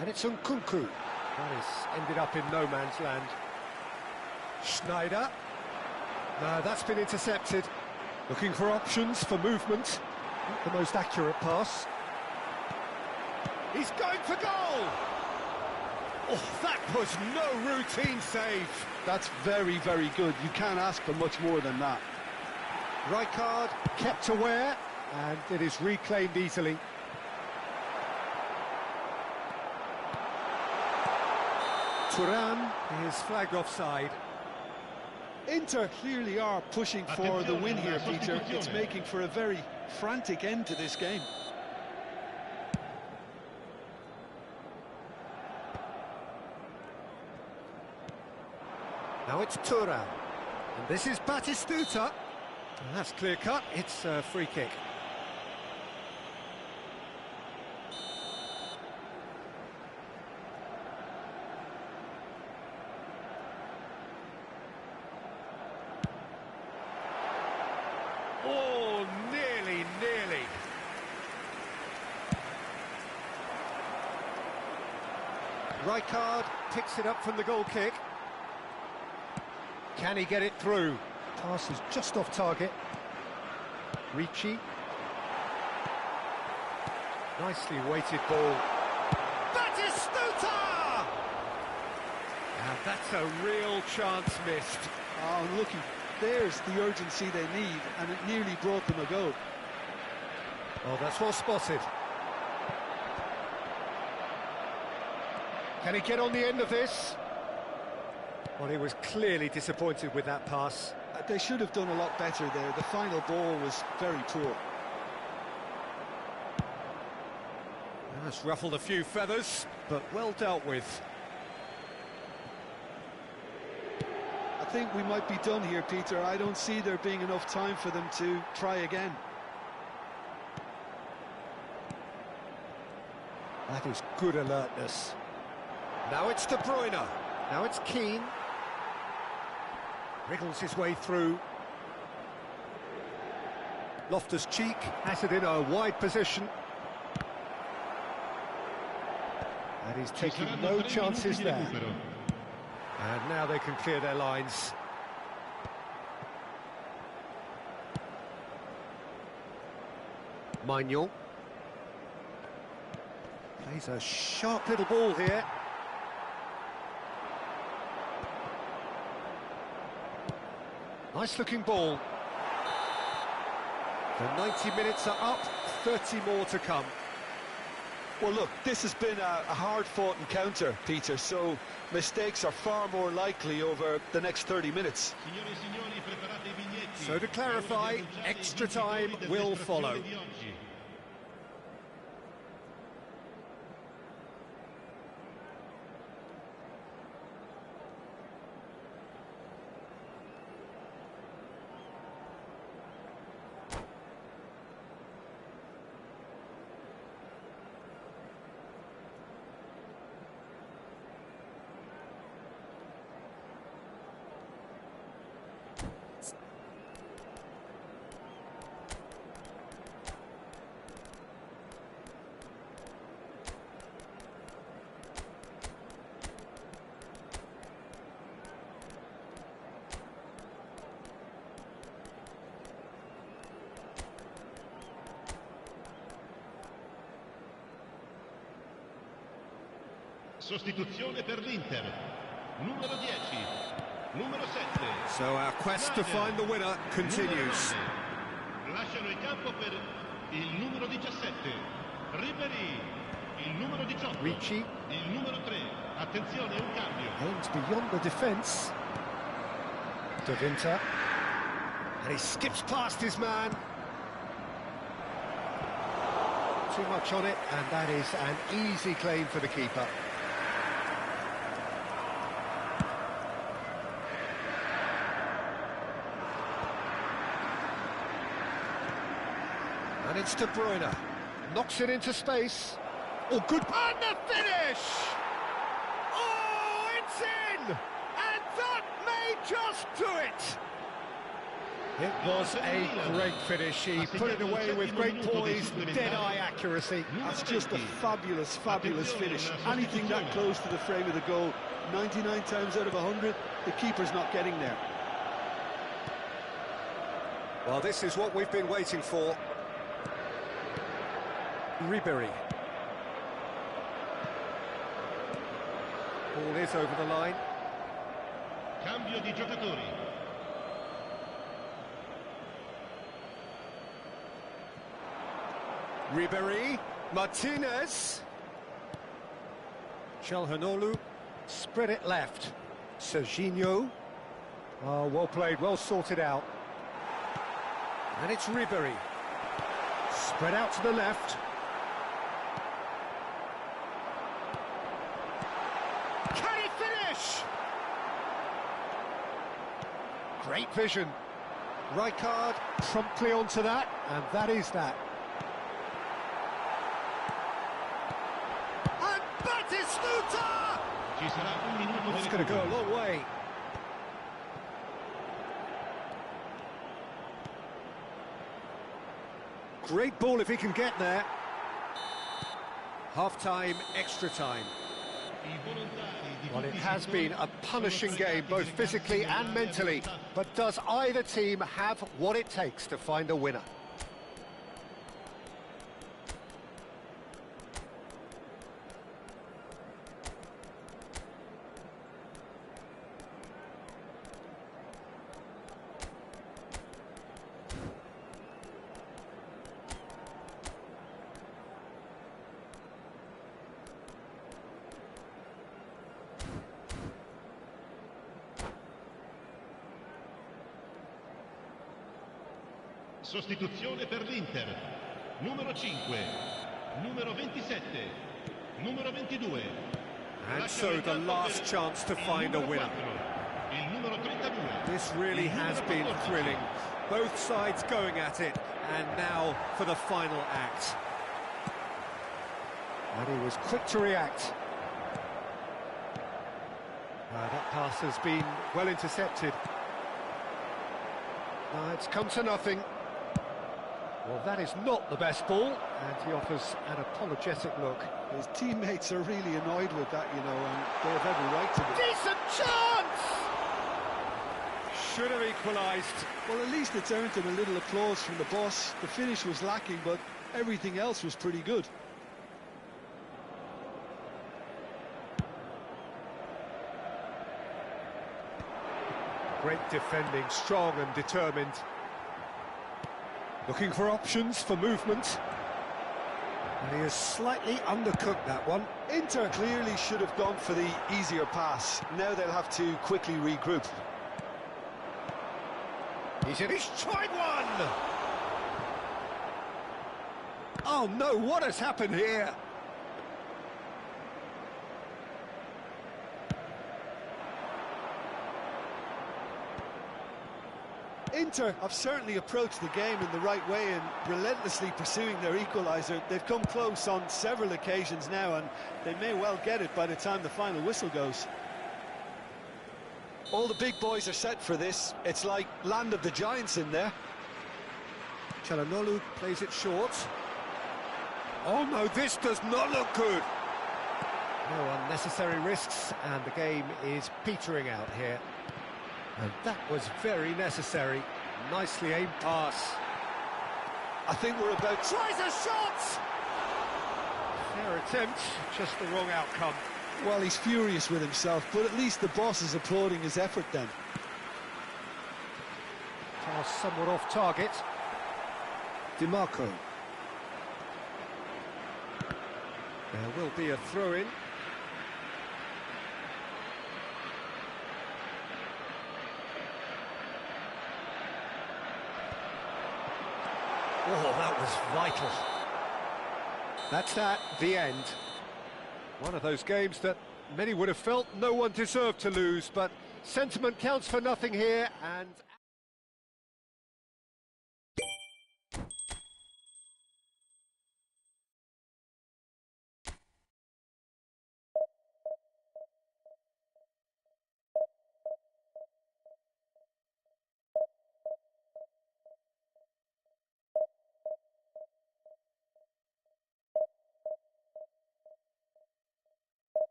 And it's Nkunku. That has ended up in no man's land. Schneider. No, that's been intercepted. Looking for options for movement. Not the most accurate pass. He's going for goal! Oh, that was no routine save. That's very, very good. You can't ask for much more than that. Rijkaard kept aware, and it is reclaimed easily. Thuram is flagged offside. Inter clearly are pushing for the win here, Peter. It's making for a very frantic end to this game. Now it's Thuram. And this is Batistuta. And that's clear cut. It's a free kick. Oh, nearly. Rijkaard picks it up from the goal kick. Can he get it through? Pass is just off target. Ricci. Nicely weighted ball. Batistuta! Now that's a real chance missed. Oh, looking, there's the urgency they need, and it nearly brought them a goal. Oh, that's well spotted. Can he get on the end of this? Well, he was clearly disappointed with that pass. They should have done a lot better there. The final ball was very poor. That's ruffled a few feathers, but well dealt with. I think we might be done here, Peter. I don't see there being enough time for them to try again. That is good alertness. Now it's De Bruyne. Now it's Keane. Wriggles his way through. Loftus-Cheek has it in a wide position. And he's taking no chances there. And now they can clear their lines. Maignan. Plays a sharp little ball here. Nice looking ball. The 90 minutes are up, 30 more to come. Well, look, this has been a hard-fought encounter, Peter, so mistakes are far more likely over the next 30 minutes. So to clarify, extra time will follow. Sostituzione per l'Inter. Numero 10. Numero 7. So our quest to find the winner continues. Lasciano il campo per il numero 17. Ribéry. Il numero 18. Ricci. Il numero 3. Attenzione, un cambio. Aims beyond the defence. De Winter. And he skips past his man. Too much on it, and that is an easy claim for the keeper. And it's De Bruyne. Knocks it into space. Oh, good. And the finish! Oh, it's in! And that may just do it! It was a great finish. He put it away with great poise, dead-eye accuracy. That's just a fabulous, fabulous finish. Anything that close to the frame of the goal, 99 times out of 100, the keeper's not getting there. Well, this is what we've been waiting for. Ribéry. Ball is over the line. Cambio di giocatori. Ribéry, Martinez. Çalhanoğlu, spread it left. Serginho. Oh, well played, well sorted out. And it's Ribéry. Spread out to the left. Can he finish? Great vision. Rijkaard promptly onto that, and that is that. And Batistuta! Ci sarà un minuto di That's going to go a recupero. long way. Great ball if he can get there. Half-time, extra time. Well, it has been a punishing game, both physically and mentally. But does either team have what it takes to find a winner? Sostituzione per l'Inter. Numero 5. Numero 27. Numero 22. And so the last chance to find a winner. Il numero 32. This really has been thrilling. Both sides going at it, and now for the final act. And he was quick to react. That pass has been well intercepted. It's come to nothing. Well, that is not the best ball, and he offers an apologetic look. His teammates are really annoyed with that, you know, and they have every right to be. Decent chance! Should have equalised. Well, at least it's earned him a little applause from the boss. The finish was lacking, but everything else was pretty good. Great defending, strong and determined. Looking for options for movement. And he has slightly undercooked that one. Inter clearly should have gone for the easier pass. Now they'll have to quickly regroup. He's tried one! Oh no, what has happened here? Inter have certainly approached the game in the right way and relentlessly pursuing their equaliser. They've come close on several occasions now, and they may well get it by the time the final whistle goes. All the big boys are set for this. It's like land of the giants in there. Çalhanoğlu plays it short. Oh no, this does not look good. No unnecessary risks, and the game is petering out here. And that was very necessary. Nicely aimed pass. I think we're about... Tries a shot! Fair attempt, just the wrong outcome. Well, he's furious with himself, but at least the boss is applauding his effort then. Pass somewhat off target. DiMarco. There will be a throw-in. Oh, that was vital. That's that, the end. One of those games that many would have felt no one deserved to lose, but sentiment counts for nothing here, and...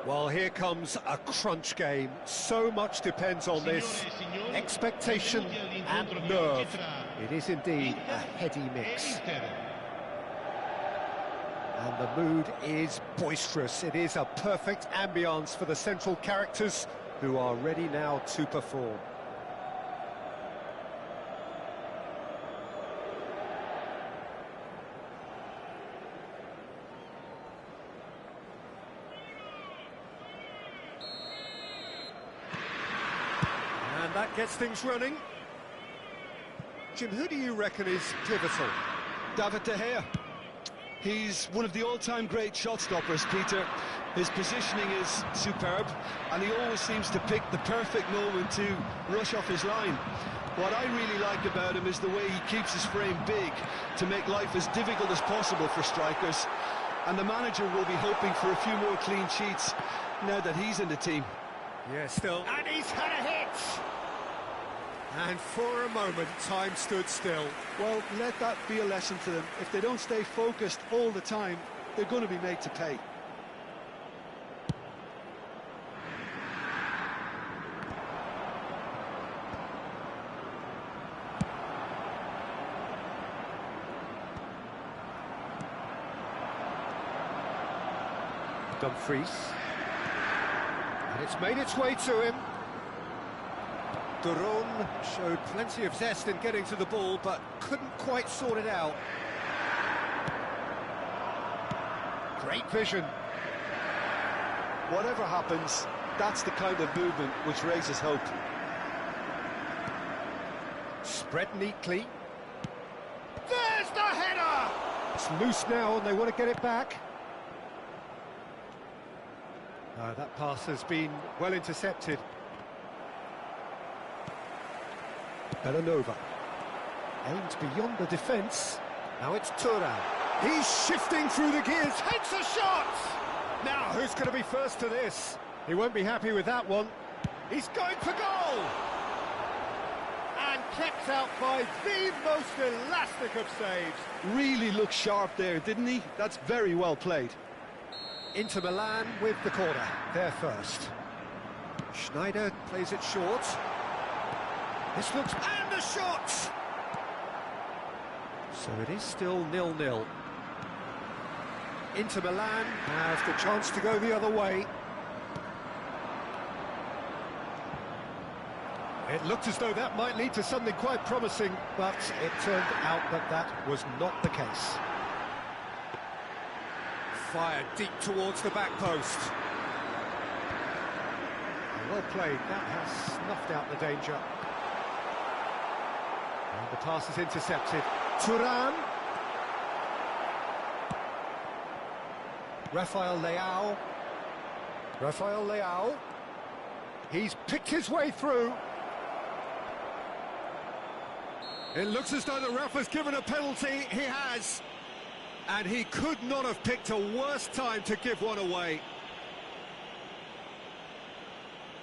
Well, here comes a crunch game. So much depends on this. Expectation and nerve. It is indeed a heady mix. And the mood is boisterous. It is a perfect ambience for the central characters who are ready now to perform. And that gets things running. Jim, who do you reckon is pivotal? David De Gea. He's one of the all-time great shot stoppers, Peter. His positioning is superb, and he always seems to pick the perfect moment to rush off his line. What I really like about him is the way he keeps his frame big to make life as difficult as possible for strikers. And the manager will be hoping for a few more clean sheets now that he's in the team. Yeah, still. And he's had a hit! And for a moment, time stood still. Well, let that be a lesson to them. If they don't stay focused all the time, they're going to be made to pay. Dumfries. And it's made its way to him. Duron showed plenty of zest in getting to the ball, but couldn't quite sort it out. Great vision. Whatever happens, that's the kind of movement which raises hope. Spread neatly. There's the header! It's loose now and they want to get it back. That pass has been well intercepted. Belanova. Aimed beyond the defence. Now it's Thuram. He's shifting through the gears. Hits a shot! Now, who's going to be first to this? He won't be happy with that one. He's going for goal! And kept out by the most elastic of saves. Really looked sharp there, didn't he? That's very well played. Inter Milan with the corner. They're first. Schneider plays it short. This looks... And the shot! So it is still 0-0. Inter Milan have the chance to go the other way. It looked as though that might lead to something quite promising, but it turned out that that was not the case. Fired deep towards the back post. Well played, that has snuffed out the danger. And the pass is intercepted. Thuram. Rafael Leao. Rafael Leao. He's picked his way through. It looks as though the ref has given a penalty. He has. And he could not have picked a worse time to give one away.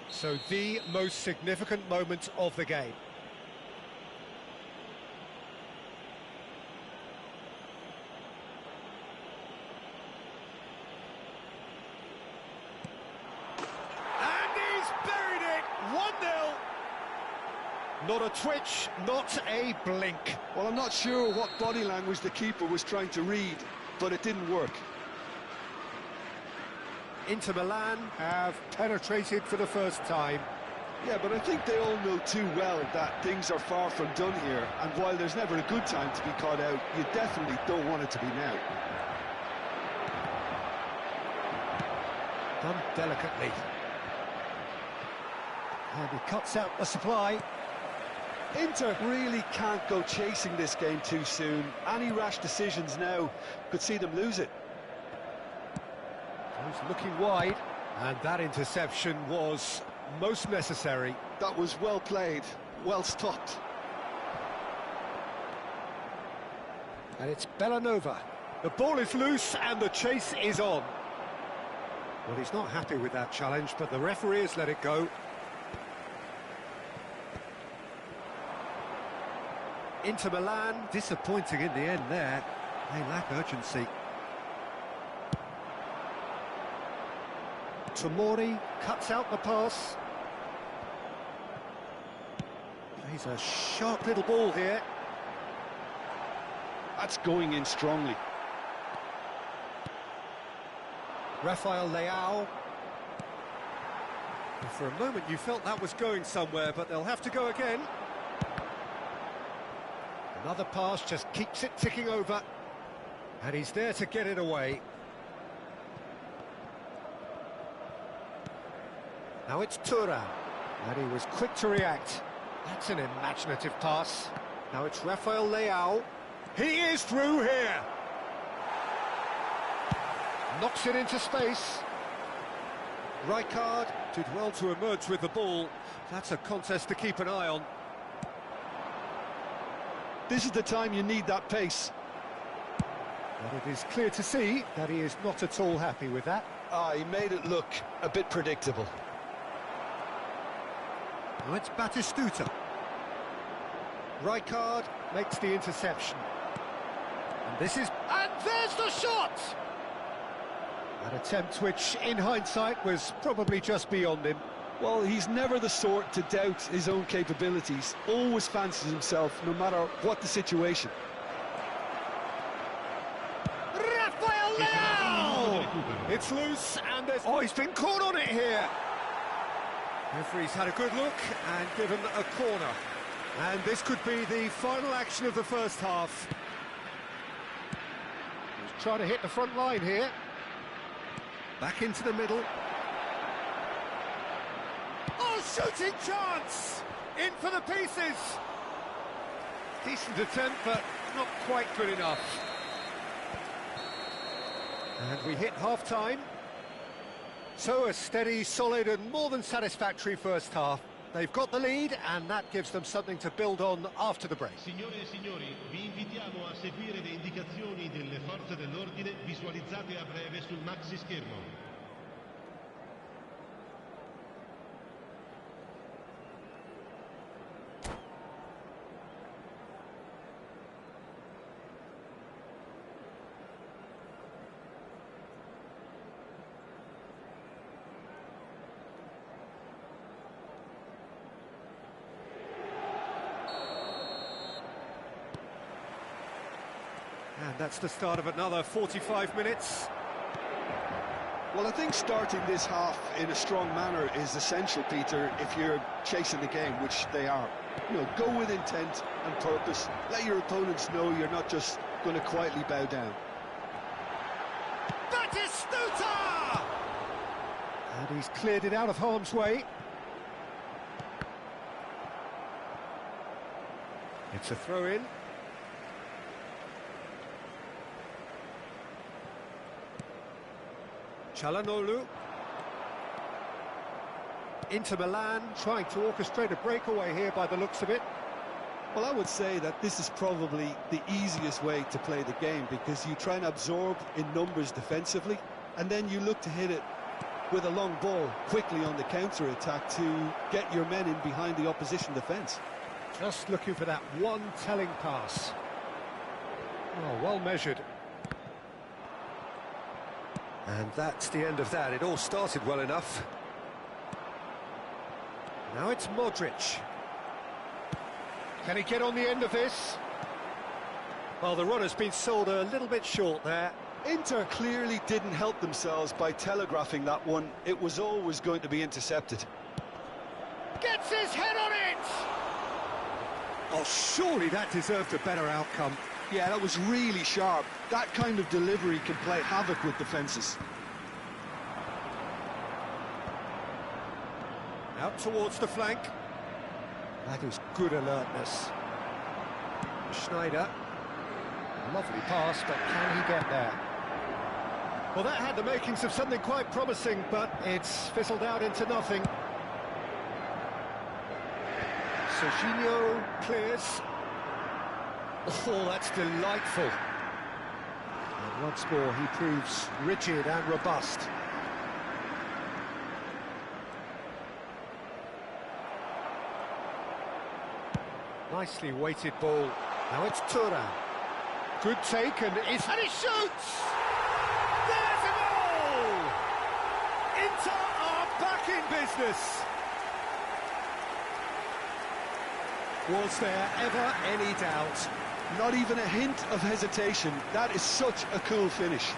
So the most significant moment of the game. And he's buried it! 1-0. Not a twitch, not a blink. Well, I'm not sure what body language the keeper was trying to read, but it didn't work. Inter Milan have penetrated for the first time. Yeah, but I think they all know too well that things are far from done here, and while there's never a good time to be caught out, you definitely don't want it to be now. Done delicately. And he cuts out the supply. Inter really can't go chasing this game too soon. Any rash decisions now could see them lose it. He's looking wide, and that interception was most necessary. That was well played, well stopped. And it's Belanova. The ball is loose and the chase is on. Well, he's not happy with that challenge, but the referee has let it go. Inter Milan, disappointing in the end there. They lack urgency. Tomori cuts out the pass. Plays a sharp little ball here. That's going in strongly. Rafael Leao. And for a moment you felt that was going somewhere, but they'll have to go again. Another pass just keeps it ticking over. And he's there to get it away. Now it's Thuram, and he was quick to react. That's an imaginative pass. Now it's Rafael Leao. He is through here. Knocks it into space. Rijkaard did well to emerge with the ball. That's a contest to keep an eye on. This is the time you need that pace. But it is clear to see that he is not at all happy with that. He made it look a bit predictable. Now it's Batistuta. Rijkaard makes the interception. And this is... And there's the shot! An attempt which, in hindsight, was probably just beyond him. Well, he's never the sort to doubt his own capabilities. Always fancies himself, no matter what the situation. Rafael Leao! It's loose, and there's... Oh, he's been caught on it here! Referee's had a good look and given a corner. And this could be the final action of the first half. He's trying to hit the front line here. Back into the middle. Oh, shooting chance! In for the pieces! Decent attempt, but not quite good enough. And we hit half-time. So a steady, solid and more than satisfactory first half. They've got the lead and that gives them something to build on after the break. Signore e signori, vi invitiamo a seguire le indicazioni delle forze dell'ordine visualizzate a breve sul maxi schermo. And that's the start of another 45 minutes. Well, I think starting this half in a strong manner is essential, Peter, if you're chasing the game, which they are. You know, go with intent and purpose. Let your opponents know you're not just going to quietly bow down. Batistuta! And he's cleared it out of harm's way. It's a throw-in. Çalhanoğlu. Inter Milan trying to orchestrate a breakaway here by the looks of it. Well, I would say that this is probably the easiest way to play the game because you try and absorb in numbers defensively and then you look to hit it with a long ball quickly on the counter-attack to get your men in behind the opposition defence. Just looking for that one telling pass. Oh, well measured. And that's the end of that. It all started well enough. Now it's Modric. Can he get on the end of this? Well, the run has been sold a little bit short there. Inter clearly didn't help themselves by telegraphing that one. It was always going to be intercepted. Gets his head on it! Oh, surely that deserved a better outcome. Yeah, that was really sharp. That kind of delivery can play havoc with defences. Out towards the flank. That is good alertness. Schneider. Lovely pass, but can he get there? Well, that had the makings of something quite promising, but it's fizzled out into nothing. Serginho clears. Oh, that's delightful. And once more, he proves rigid and robust. Nicely weighted ball. Now it's Thuram. Good take and he shoots! There's a goal! Inter are back in business. Was there ever any doubt? Not even a hint of hesitation. That is such a cool finish.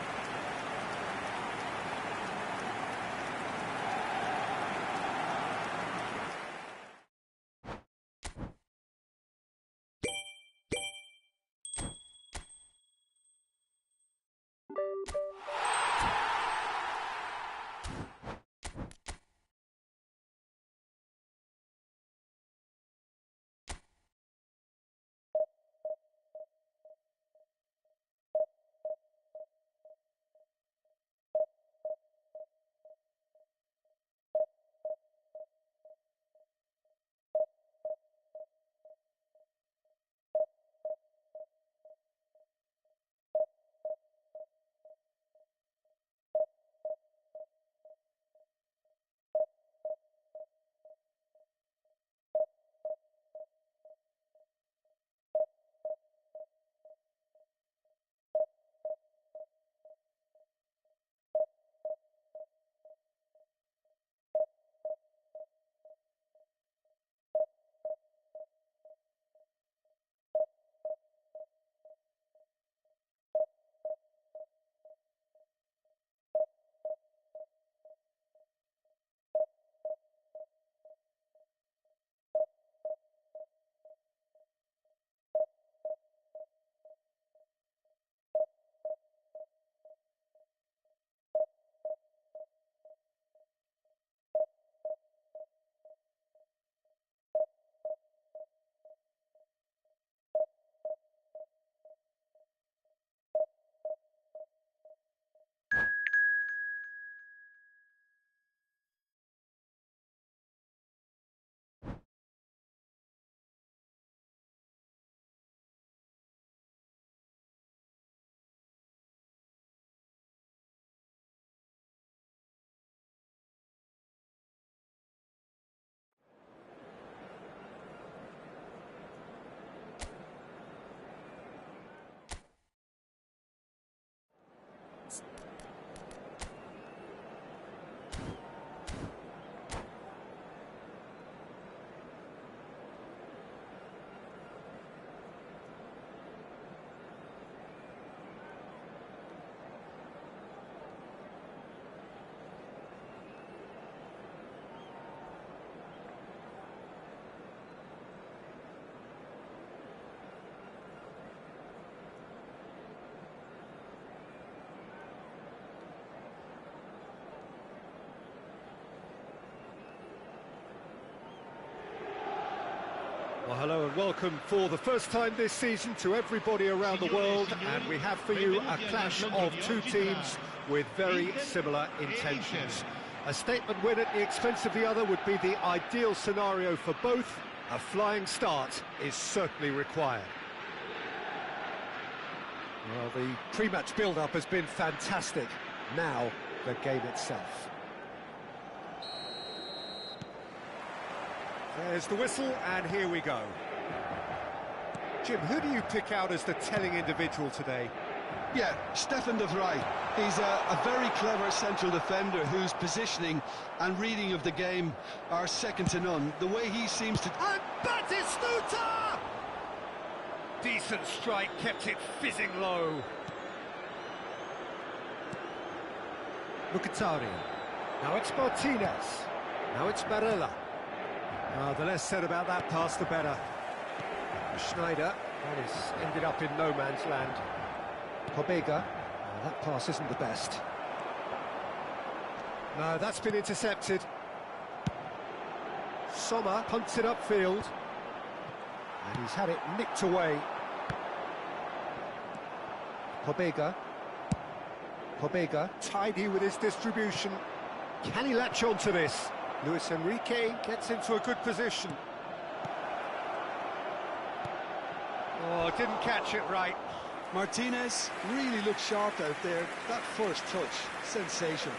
Hello and welcome for the first time this season to everybody around the world, and we have for you a clash of two teams with very similar intentions. A statement win at the expense of the other would be the ideal scenario for both. A flying start is certainly required. Well, the pre-match build-up has been fantastic. Now, the game itself. There's the whistle, and here we go. Jim, who do you pick out as the telling individual today? Yeah, Stefan de Vrij. He's a very clever central defender whose positioning and reading of the game are second to none. The way he seems to... And Batistuta! Decent strike, kept it fizzing low. Mkhitaryan. Now it's Martinez. Now it's Barella. The less said about that pass, the better. Schneider, and it's ended up in no man's land. Pobega, that pass isn't the best. No, that's been intercepted. Sommer punts it upfield. And he's had it nicked away. Pobega. Pobega, tidy with his distribution. Can he latch on to this? Luis Enrique gets into a good position. Oh, didn't catch it right. Martinez really looked sharp out there. That first touch, sensation.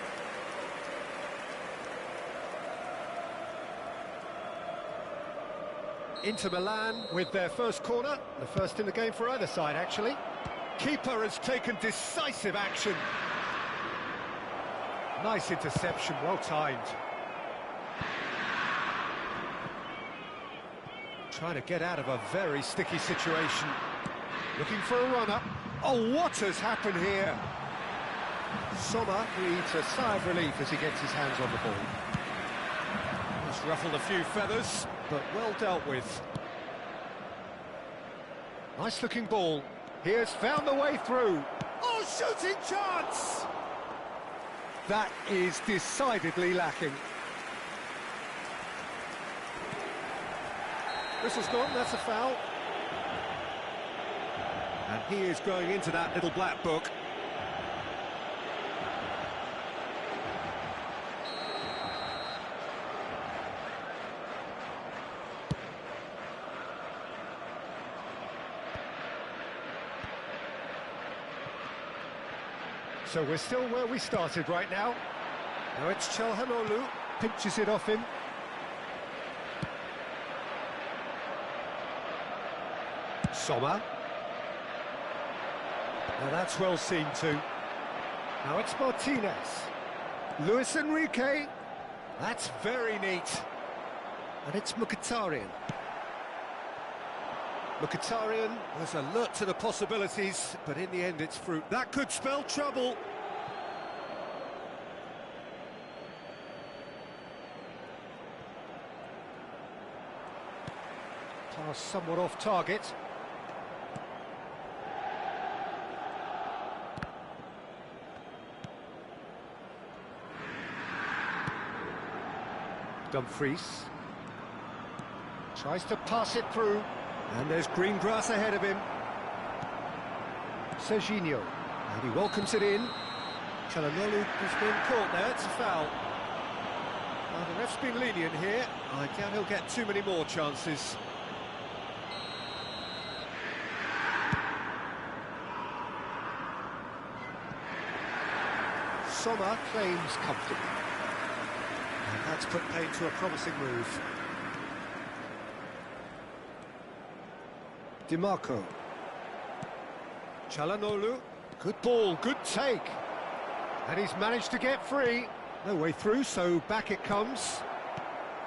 Inter Milan with their first corner, the first in the game for either side, actually. Keeper has taken decisive action. Nice interception, well timed. Trying to get out of a very sticky situation. Looking for a runner. Oh, what has happened here? Sommer breathes a sigh of relief as he gets his hands on the ball. He's ruffled a few feathers, but well dealt with. Nice looking ball. He has found the way through. Oh, shooting chance! That is decidedly lacking. Whistle's gone, that's a foul. And he is going into that little black book. So we're still where we started right now. Now it's Çalhanoğlu, pinches it off him. Sommer. Now that's well seen too. Now it's Martinez. Luis Enrique. That's very neat. And it's Mkhitaryan. Mkhitaryan was alert to the possibilities, but in the end it's fruit. That could spell trouble. Pass somewhat off target. Dumfries tries to pass it through, and there's green grass ahead of him. Serginho, and he welcomes it in. Çalhanoğlu has been caught there, it's a foul. Well, the ref's been lenient here. I doubt he'll get too many more chances. Sommer claims comfortably. And that's put paid to a promising move. Di Marco. Çalhanoğlu. Good ball, good take. And he's managed to get free. No way through, so back it comes.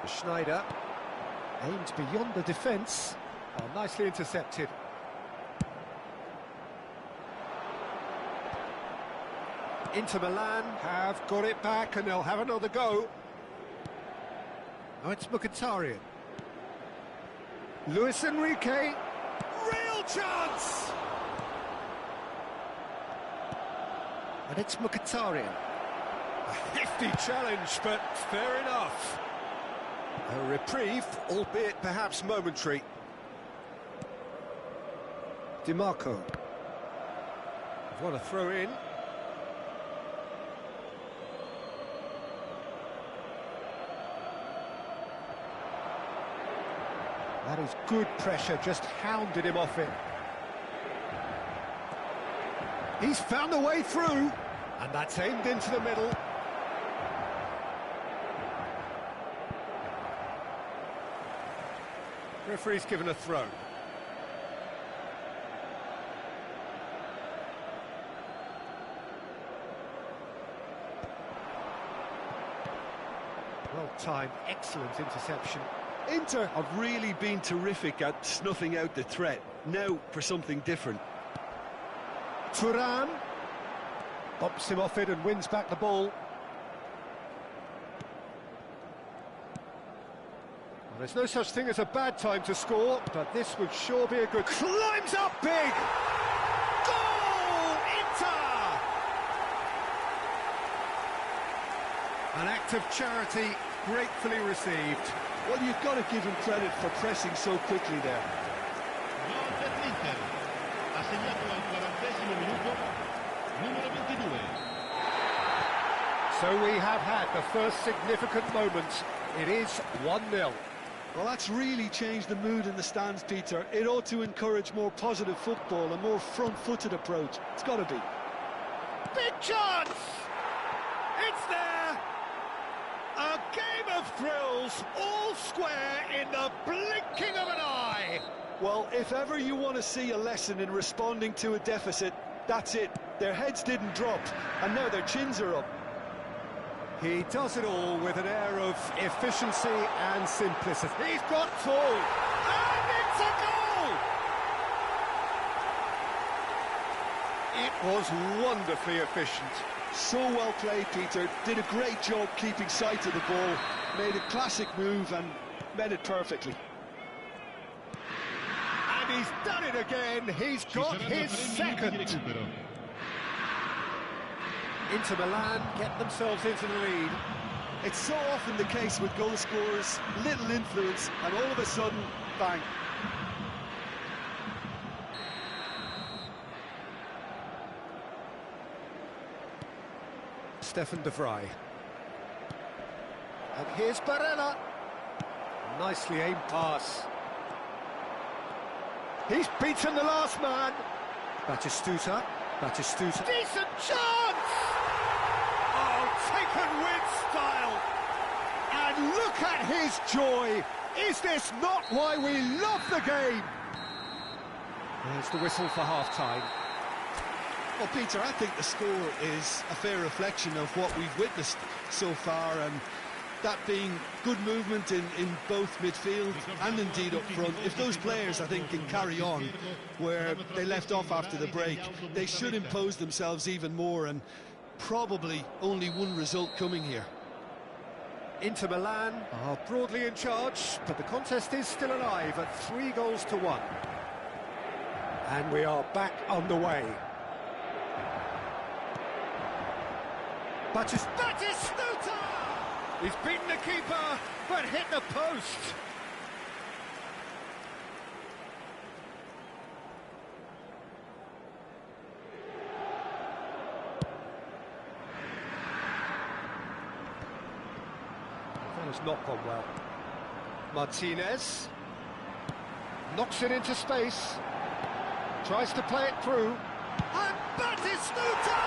Schneider aimed beyond the defence. Oh, nicely intercepted. Inter Milan have got it back and they'll have another go. Now it's Mkhitaryan. Luis Enrique. Real chance! And it's Mkhitaryan. A hefty challenge, but fair enough. A reprieve, albeit perhaps momentary. DiMarco. What a throw in. That is good pressure, just hounded him off it. He's found a way through, and that's aimed into the middle. Referee's given a throw. Well-timed, excellent interception. Inter have really been terrific at snuffing out the threat. Now for something different. Thuram bumps him off it and wins back the ball. Well, there's no such thing as a bad time to score, but this would sure be a good... Climbs up big! Goal! Inter! An act of charity gratefully received. Well, you've got to give him credit for pressing so quickly there. Gol per l'Inter. Ha segnato al 40° minuto, numero 22. So we have had the first significant moment. It is 1-0. Well, that's really changed the mood in the stands, Peter. It ought to encourage more positive football, a more front-footed approach. It's got to be. Big chance! It's there! A game of thrills, all square in the blinking of an eye! Well, if ever you want to see a lesson in responding to a deficit, that's it. Their heads didn't drop, and now their chins are up. He does it all with an air of efficiency and simplicity. He's got full, and it's a goal! It was wonderfully efficient. So well played, Peter. Did a great job keeping sight of the ball. Made a classic move and met it perfectly. And he's done it again. He's got his second. Inter Milan get themselves into the lead. It's so often the case with goal scorers, little influence, and all of a sudden, bang. Stefan de Vrij. And here's Barella. Nicely aimed pass. He's beaten the last man. Batistuta. Decent chance! Oh, taken with style. And look at his joy. Is this not why we love the game? There's the whistle for half-time. Well, Peter, I think the score is a fair reflection of what we've witnessed so far, and that being good movement in both midfield and indeed up front. If those players, I think, can carry on where they left off after the break, they should impose themselves even more, and probably only one result coming here. Inter Milan are broadly in charge, but the contest is still alive at 3-1. And we are back underway. Batistuta! He's beaten the keeper, but hit the post. That has not gone well. Martinez knocks it into space, tries to play it through, and Batistuta!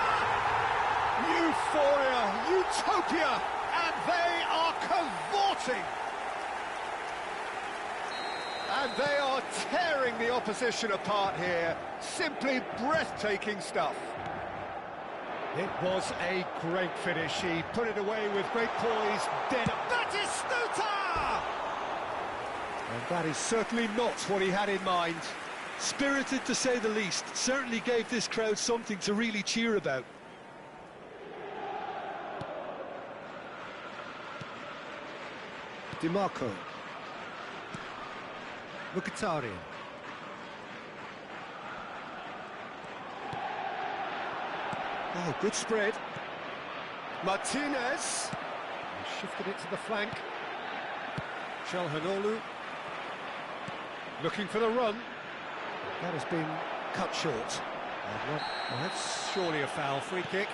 Euphoria, utopia, and they are cavorting. And they are tearing the opposition apart here. Simply breathtaking stuff. It was a great finish. He put it away with great poise. Dead Batistuta! And that is certainly not what he had in mind. Spirited, to say the least. Certainly gave this crowd something to really cheer about. DiMarco. Mkhitaryan. Oh, good spread. Martinez. He shifted it to the flank. Çalhanoğlu. Looking for the run. That has been cut short. Well, that's surely a foul. Free kick.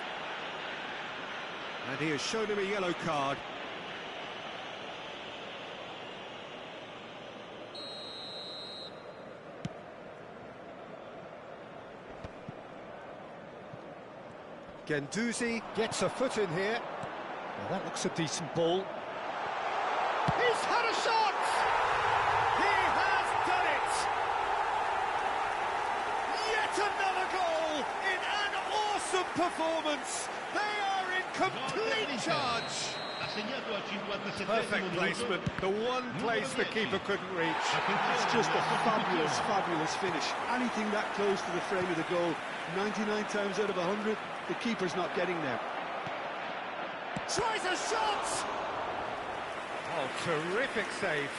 And he has shown him a yellow card. Guendouzi gets a foot in here. Well, that looks a decent ball. He's had a shot! He has done it! Yet another goal in an awesome performance. They are in complete charge. Perfect placement, the one place the keeper couldn't reach. It's just a fabulous, fabulous finish. Anything that close to the frame of the goal, 99 times out of 100, the keeper's not getting there. Tries a shot! Oh, terrific save.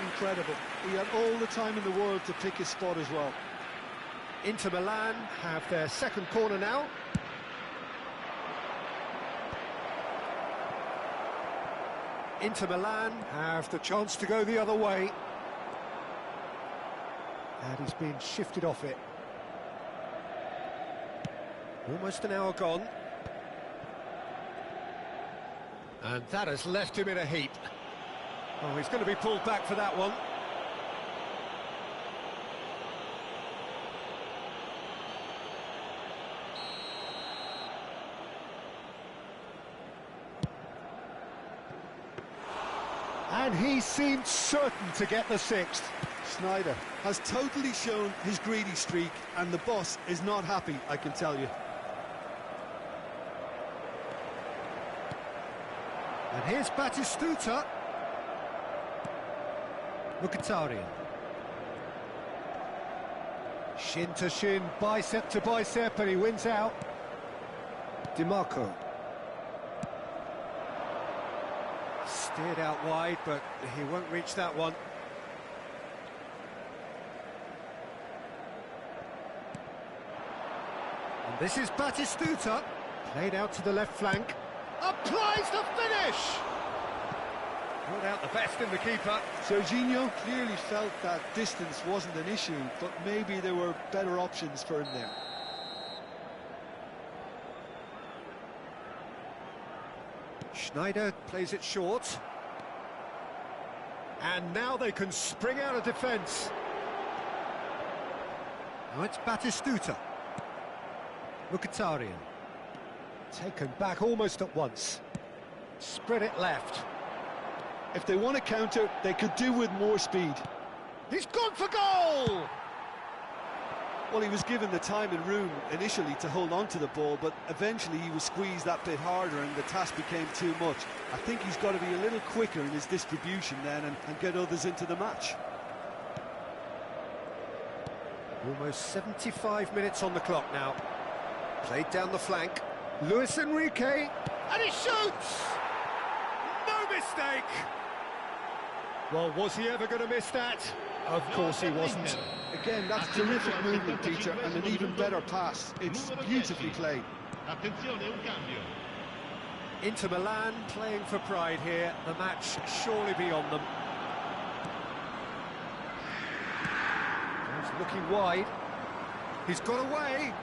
Incredible. He had all the time in the world to pick his spot as well. Inter Milan have their second corner now. Inter Milan have the chance to go the other way. And he's being shifted off it. Almost an hour gone. And that has left him in a heap. Oh, he's going to be pulled back for that one. And he seemed certain to get the sixth. Sneijder has totally shown his greedy streak, and the boss is not happy, I can tell you. And here's Batistuta. Mkhitaryan. Shin to shin, bicep to bicep, and he wins out. DiMarco. Steered out wide, but he won't reach that one. And this is Batistuta. Played out to the left flank. Applies the finish! Brought out the best in the keeper. Serginho clearly felt that distance wasn't an issue, but maybe there were better options for him there. Sneijder plays it short. And now they can spring out of defence. Now it's Batistuta. Mkhitaryan. Taken back almost at once. Spread it left. If they want to counter, they could do with more speed. He's gone for goal! Well, he was given the time and room initially to hold on to the ball, but eventually he was squeezed that bit harder and the task became too much. I think he's got to be a little quicker in his distribution then and get others into the match. Almost 75 minutes on the clock now. Played down the flank. Luis Enrique, and he shoots! No mistake! Well, was he ever going to miss that? Of course he wasn't. Again, that's terrific movement, Peter, and an even better pass. It's beautifully played. Attenzione, un cambio. Inter Milan playing for pride here. The match surely beyond them. He's looking wide. He's got away.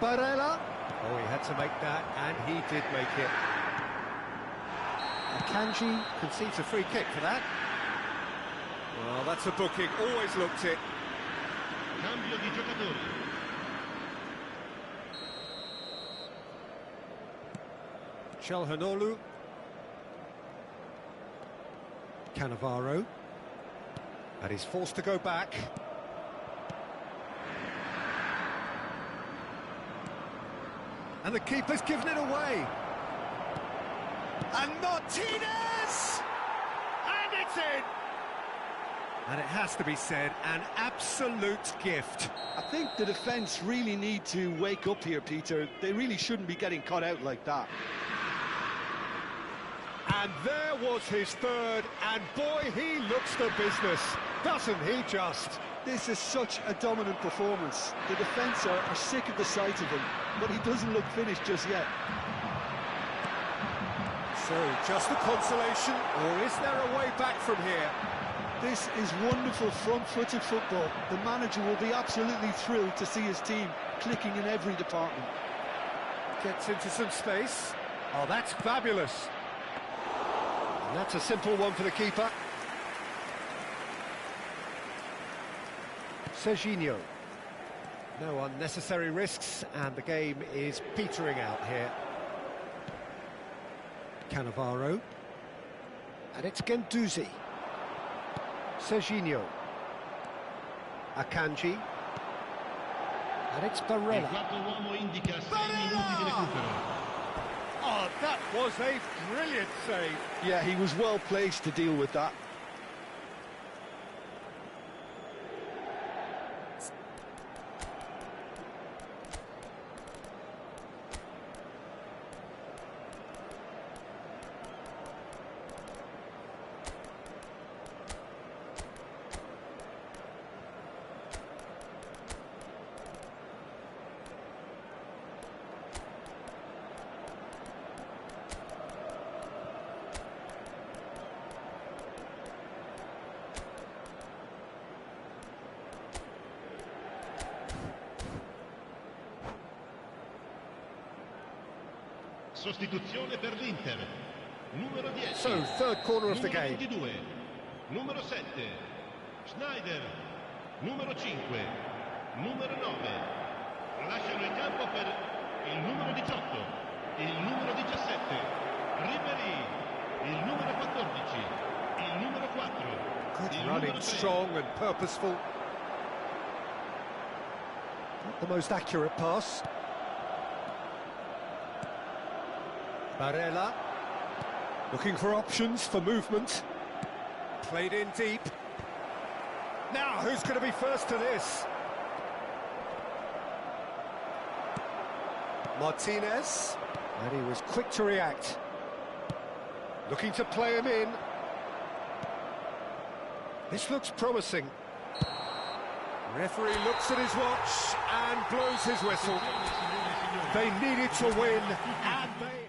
Barella. Oh, he had to make that, and he did make it. Akanji concedes a free kick for that. Well, that's a booking. Always looked it. Cambio di giocatori. Chelhanoglu. Cannavaro. And he's forced to go back. And the keeper's given it away. And Martinez! And it's in! And it has to be said, an absolute gift. I think the defence really need to wake up here, Peter. They really shouldn't be getting caught out like that. And there was his third, and boy, he looks the business, doesn't he just? This is such a dominant performance. The defence are sick of the sight of him, but he doesn't look finished just yet. So, just a consolation, or is there a way back from here? This is wonderful front-footed football. The manager will be absolutely thrilled to see his team clicking in every department. Gets into some space. Oh, that's fabulous. And that's a simple one for the keeper. Serginho. No unnecessary risks, and the game is petering out here. Cannavaro. And it's Guendouzi. Serginho. Akanji. And it's Il Barella. quarto uomo indica 6 minuti di recupero. Oh, that was a brilliant save. Yeah, he was well placed to deal with that. Sostituzione per l'Inter. Numero 10. So, third corner of the Numero game. 22. Numero 7. Schneider. Numero 5. Numero 9. Lasciano il campo per il numero 18. Il numero 17. Ribéry. Il numero 14. Il numero 4. Good il running, numero 3. strong and purposeful. Not the most accurate pass. Barella, looking for options for movement. Played in deep. Now, who's going to be first to this? Martinez, and he was quick to react. Looking to play him in. This looks promising. Referee looks at his watch and blows his whistle. They needed to win, and they...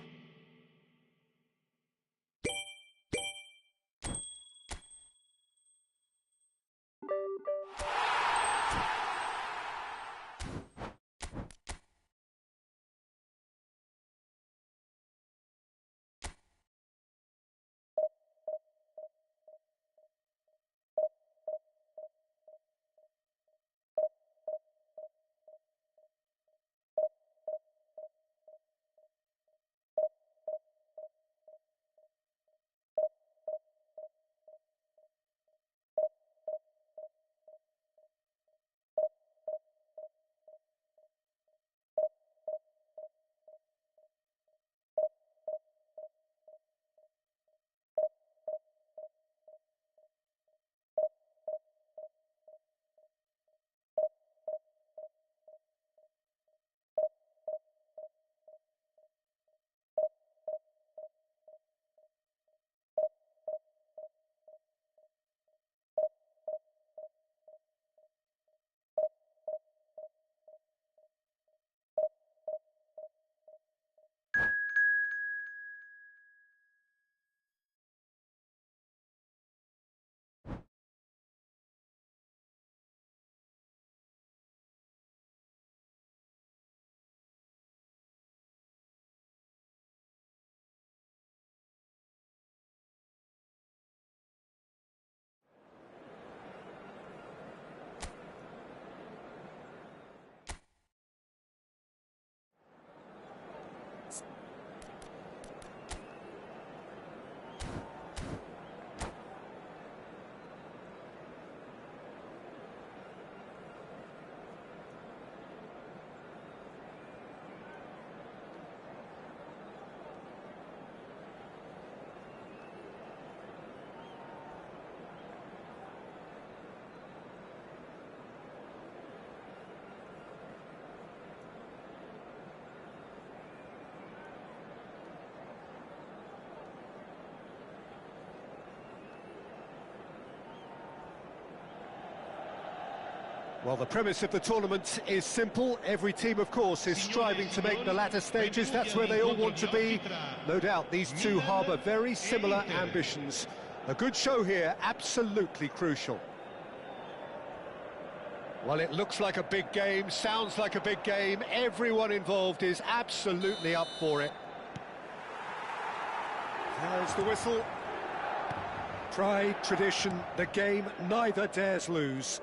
Well, the premise of the tournament is simple. Every team, of course, is striving to make the latter stages. That's where they all want to be. No doubt, these two harbour very similar ambitions. A good show here, absolutely crucial. Well, it looks like a big game, sounds like a big game. Everyone involved is absolutely up for it. There's the whistle. Pride, tradition, the game neither dares lose.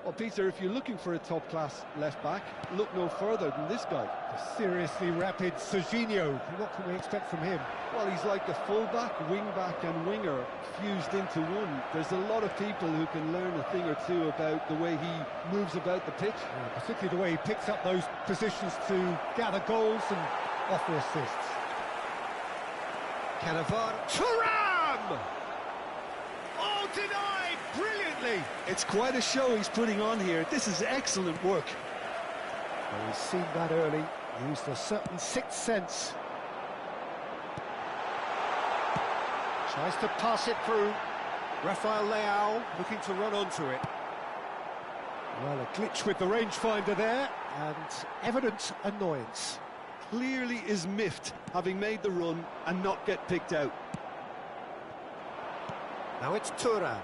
Well, Peter, if you're looking for a top-class left-back, look no further than this guy. The seriously rapid Serginho. What can we expect from him? Well, he's like a full-back, wing-back and winger fused into one. There's a lot of people who can learn a thing or two about the way he moves about the pitch. Yeah, particularly the way he picks up those positions to gather goals and offer assists. Cannavaro. Thuram! Oh, denied brilliantly! It's quite a show he's putting on here. This is excellent work. Well, he's seen that early, used a certain sixth sense. Tries to pass it through. Rafael Leao looking to run onto it. Well, a glitch with the rangefinder there, and evident annoyance. Clearly is miffed, having made the run and not get picked out. Now it's Thuram.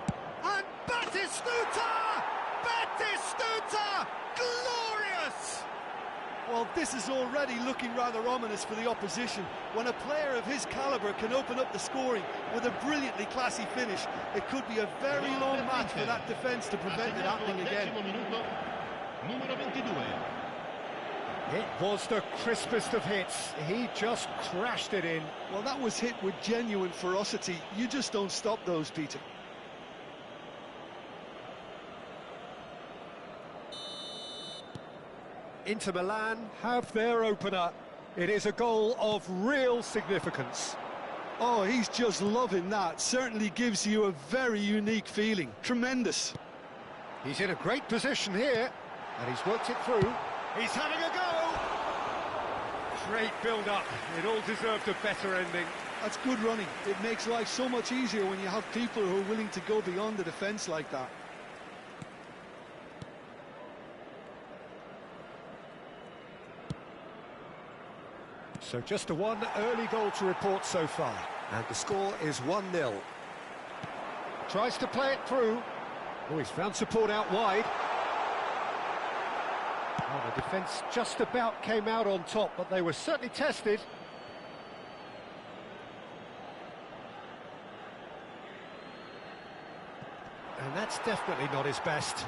And Batistuta! Batistuta! Glorious! Well, this is already looking rather ominous for the opposition. When a player of his calibre can open up the scoring with a brilliantly classy finish, it could be a very long match for that defence to prevent it happening again. Numero 22. It was the crispest of hits. He just crashed it in. Well, that was hit with genuine ferocity. You just don't stop those, Peter. Inter Milan have their opener. It is a goal of real significance. Oh, he's just loving that. Certainly gives you a very unique feeling. Tremendous. He's in a great position here, and he's worked it through. He's having a go! Great build-up. It all deserved a better ending. That's good running. It makes life so much easier when you have people who are willing to go beyond the defence like that. So just a one early goal to report so far. And the score is 1-0. Tries to play it through. Oh, he's found support out wide. Oh, the defence just about came out on top, but they were certainly tested. And that's definitely not his best.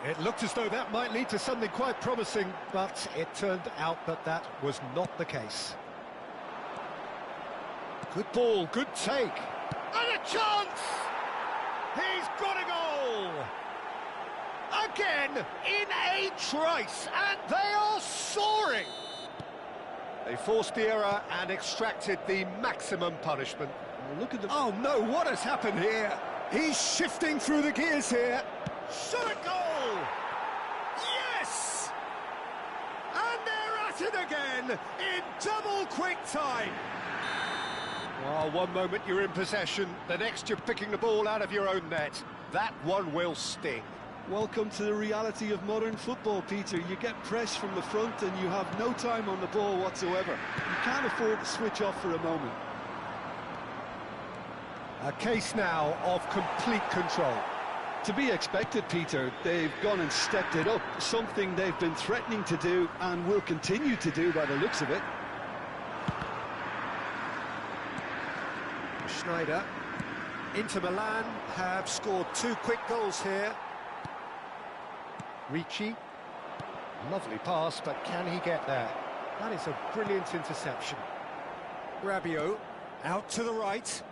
It looked as though that might lead to something quite promising, but it turned out that that was not the case. Good ball, good take. And a chance! He's got a goal! Again, in a trice, and they are soaring! They forced the error and extracted the maximum punishment. Well, look at the... Oh no, what has happened here? He's shifting through the gears here. Shot a goal! Yes! And they're at it again in double quick time. Oh, one moment you're in possession, the next you're picking the ball out of your own net. That one will sting. Welcome to the reality of modern football, Peter. You get press from the front and you have no time on the ball whatsoever. You can't afford to switch off for a moment. A case now of complete control. To be expected, Peter. They've gone and stepped it up, something they've been threatening to do and will continue to do by the looks of it. Schneider. Inter Milan have scored 2 quick goals here. Ricci. Lovely pass, but can he get there? That is a brilliant interception. Rabiot out to the right.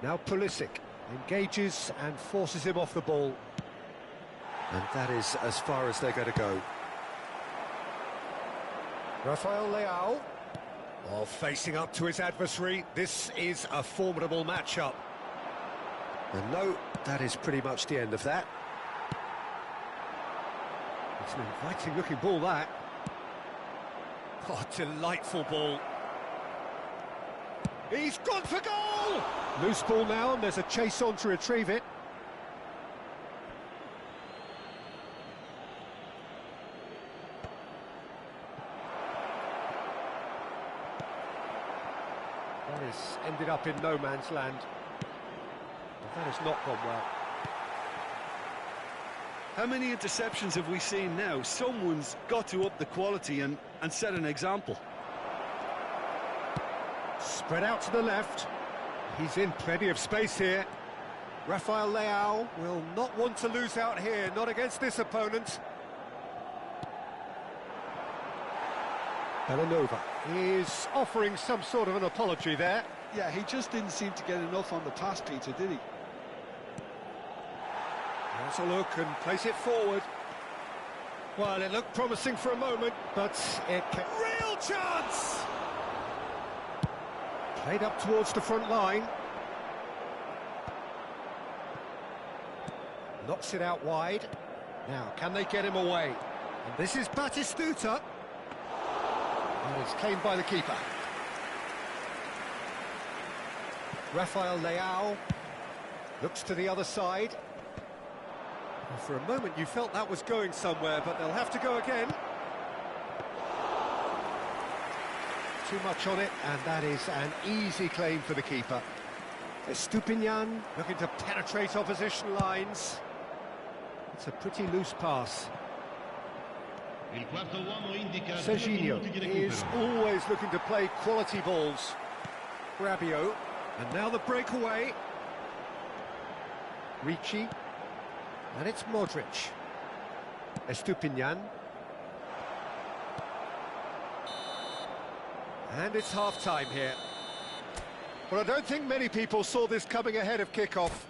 Now Pulisic engages and forces him off the ball. And that is as far as they're going to go. Rafael Leao. Oh, facing up to his adversary. This is a formidable matchup. And no, that is pretty much the end of that. It's an inviting looking ball, that. Oh, delightful ball. He's gone for goal! Loose ball now, and there's a chase on to retrieve it. That has ended up in no man's land. That has not gone well. How many interceptions have we seen now? Someone's got to up the quality and set an example. Spread out to the left. He's in plenty of space here. Rafael Leao will not want to lose out here, not against this opponent. Belanova is offering some sort of an apology there. Yeah, he just didn't seem to get enough on the pass, Peter, did he? Has a look and plays it forward. Well, it looked promising for a moment, but it... Real chance! Played up towards the front line. Knocks it out wide. Now, can they get him away? And this is Batistuta. And it's claimed by the keeper. Rafael Leao looks to the other side. Well, for a moment you felt that was going somewhere, but they'll have to go again. Too much on it, and that is an easy claim for the keeper. Estupinian looking to penetrate opposition lines. It's a pretty loose pass. Il quarto uomo indica 2 Serginho minuti di is recupero. always looking to play quality balls. Rabiot, and now the breakaway. Ricci, and it's Modric. Estupinian. And it's half-time here. But I don't think many people saw this coming ahead of kick-off.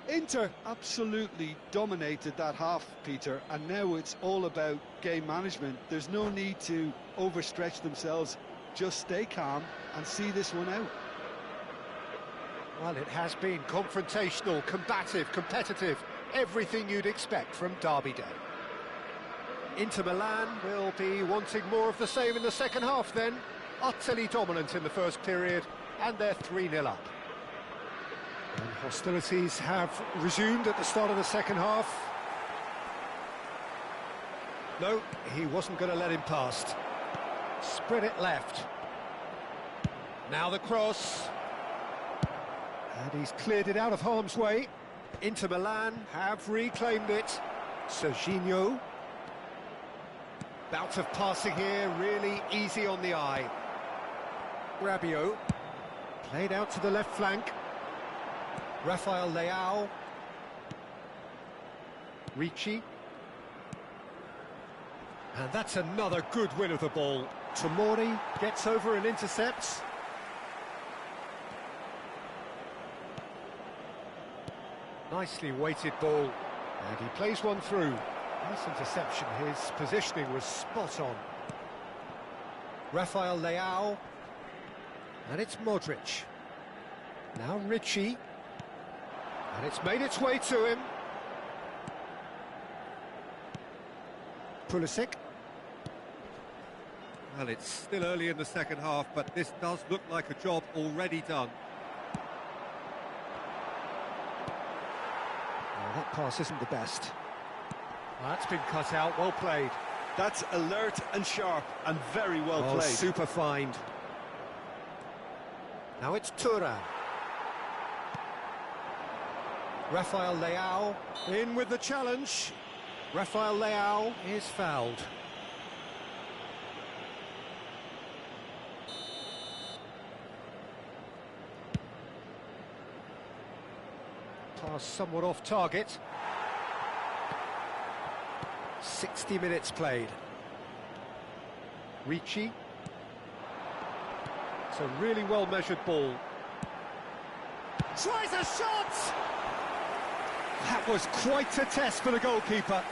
Inter absolutely dominated that half, Peter, and now it's all about game management. There's no need to overstretch themselves. Just stay calm and see this one out. Well, it has been confrontational, combative, competitive, everything you'd expect from Derby Day. Inter Milan will be wanting more of the same in the second half then. Utterly dominant in the first period, and they're 3-0 up. And hostilities have resumed at the start of the second half. No, he wasn't going to let him past. Spread it left. Now the cross. And he's cleared it out of harm's way. Inter Milan have reclaimed it. Serginho. Bout of passing here, really easy on the eye. Rabiot. Played out to the left flank. Rafael Leao. Ricci. And that's another good win of the ball. Tomori gets over and intercepts. Nicely weighted ball. And he plays one through. Nice interception. His positioning was spot on. Rafael Leao. And it's Modric. Now Ricci. And it's made its way to him. Pulisic. Well, it's still early in the second half, but this does look like a job already done. Well, that pass isn't the best. Well, that's been cut out, well played. That's alert and sharp and very well played. Super find. Now it's Thuram. Rafael Leao in with the challenge. Rafael Leao is fouled. Pass somewhat off target. 60 minutes played. Ricci. It's a really well-measured ball. Tries a shot! That was quite a test for the goalkeeper.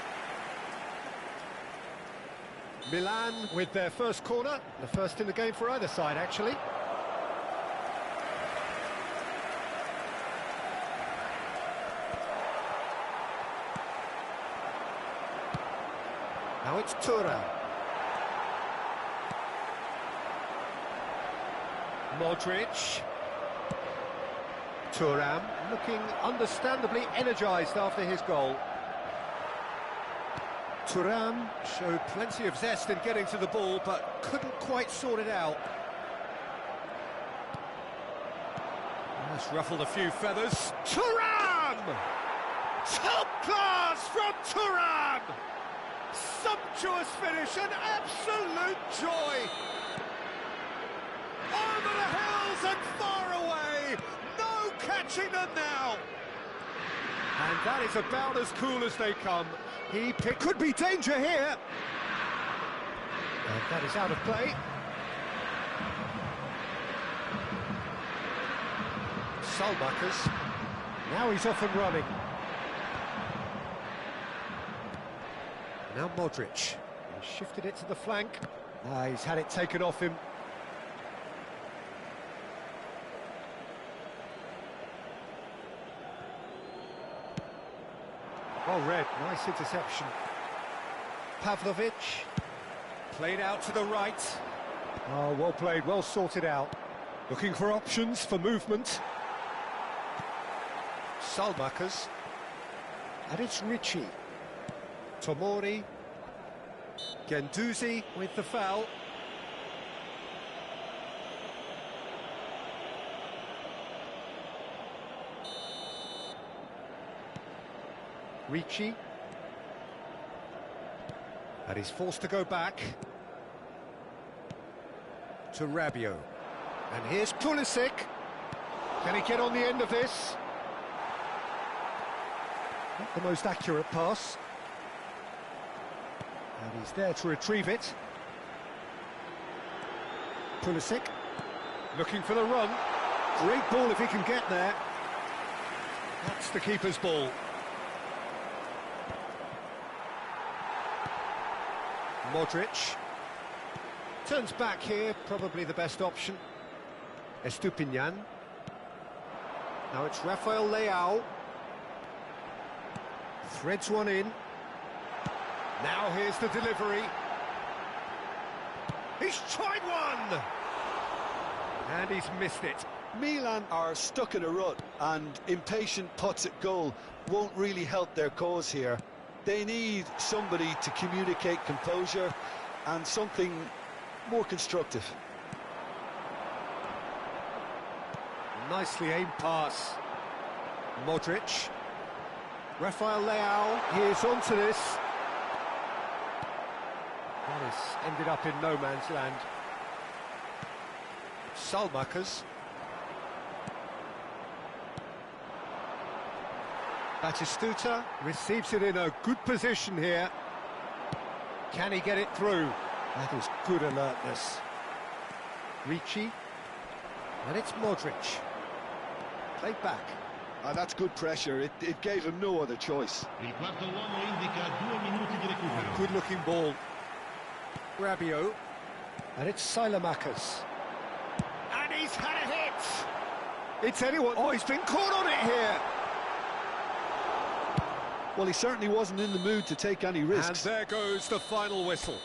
Milan with their first corner, the first in the game for either side, actually. Now it's Thuram. Modric. Thuram looking understandably energised after his goal. Thuram showed plenty of zest in getting to the ball, but couldn't quite sort it out. That's ruffled a few feathers. Thuram! Top class from Thuram! Sumptuous finish, an absolute joy! Over the hills and far away! No catching them now! And that is about as cool as they come. Could be danger here! And that is out of play. Salmakers. Now he's off and running. Now Modric. He shifted it to the flank. He's had it taken off him. Oh, Red, nice interception. Pavlovic. Played out to the right. Oh, well played, well sorted out. Looking for options for movement. Salmakers. And it's Ricci. Tomori. Guendouzi with the foul. Ricci. And he's forced to go back. To Rabiot. And here's Pulisic. Can he get on the end of this? Not the most accurate pass. And he's there to retrieve it. Pulisic. Looking for the run. Great ball if he can get there. That's the keeper's ball. Modric. Turns back here, probably the best option. Estupinian. Now it's Rafael Leao. Threads one in. Now here's the delivery. He's tried one! And he's missed it. Milan are stuck in a rut, and impatient putts at goal won't really help their cause here. They need somebody to communicate composure and something more constructive. Nicely aimed pass. Modric. Rafael Leao, here's onto this. That has ended up in no man's land. Salmakers. Batistuta receives it in a good position here. Can he get it through? That is good alertness. Ricci. And it's Modric. Played back. That's good pressure. It gave him no other choice. Il quarto uomo indica 2 minuti di recupero. Good looking ball. Rabiot. And it's Salmakers. And he's had a hit! It's anyone. Oh, he's been caught on it here! Well, he certainly wasn't in the mood to take any risks. And there goes the final whistle.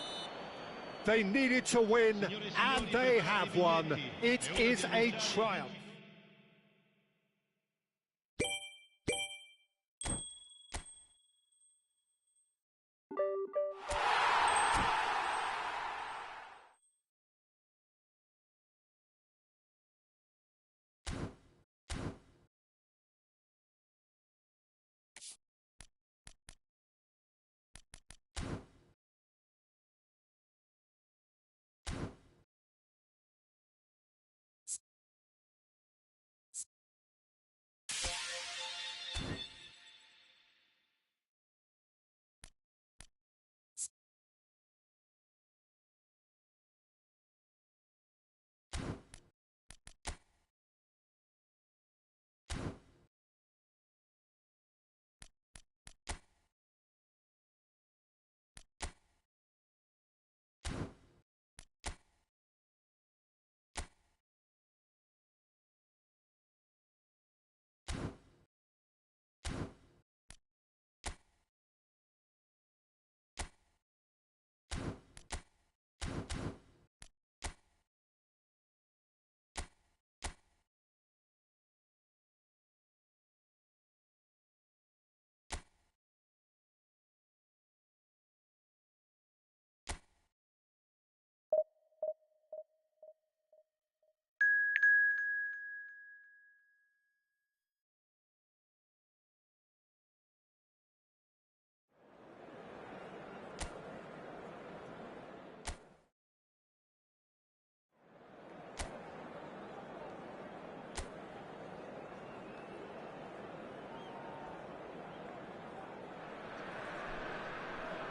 They needed to win, and they have won. It is a triumph.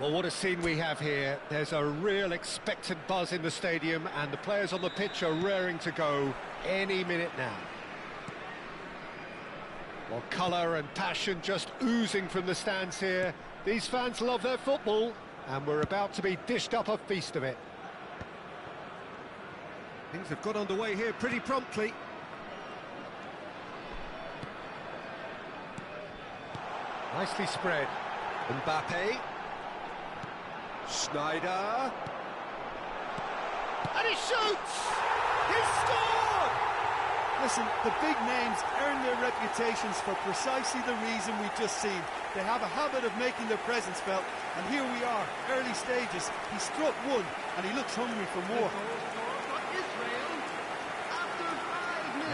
Well, what a scene we have here. There's a real expectant buzz in the stadium, and the players on the pitch are raring to go any minute now. Well, colour and passion just oozing from the stands here. These fans love their football, and we're about to be dished up a feast of it. Things have got underway here pretty promptly. Nicely spread. Mbappe. Schneider. And he shoots! He's scored! Listen, the big names earn their reputations for precisely the reason we've just seen. They have a habit of making their presence felt, and here we are, early stages. He struck one, and he looks hungry for more.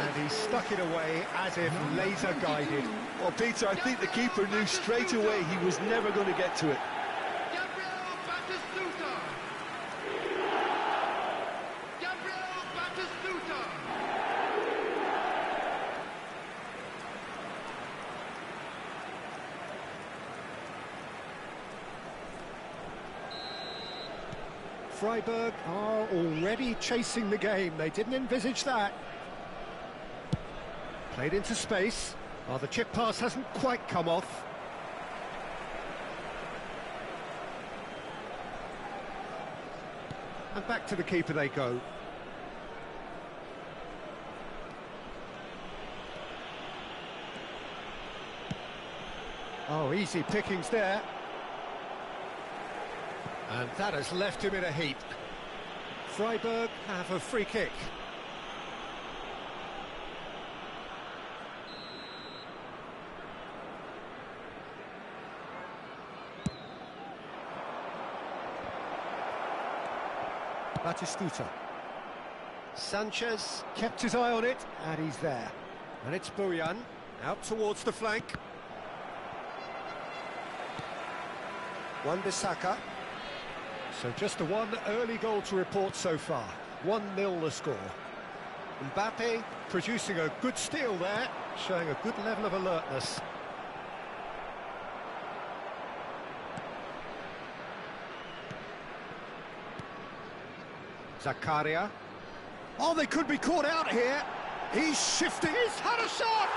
And he stuck it away as if laser-guided. Well, Peter, I think the keeper knew straight away he was never going to get to it. Freiburg are already chasing the game. They didn't envisage that. Played into space. Oh, the chip pass hasn't quite come off. And back to the keeper they go. Oh, easy pickings there. And that has left him in a heap. Freiburg have a free kick. Batistuta. Sanchez kept his eye on it, and he's there. And it's Bojan, out towards the flank. Wan-Bissaka. So just the one early goal to report so far. 1-0 the score. Mbappe producing a good steal there, showing a good level of alertness. Zakaria. Oh, they could be caught out here. He's shifting. He's had a shot!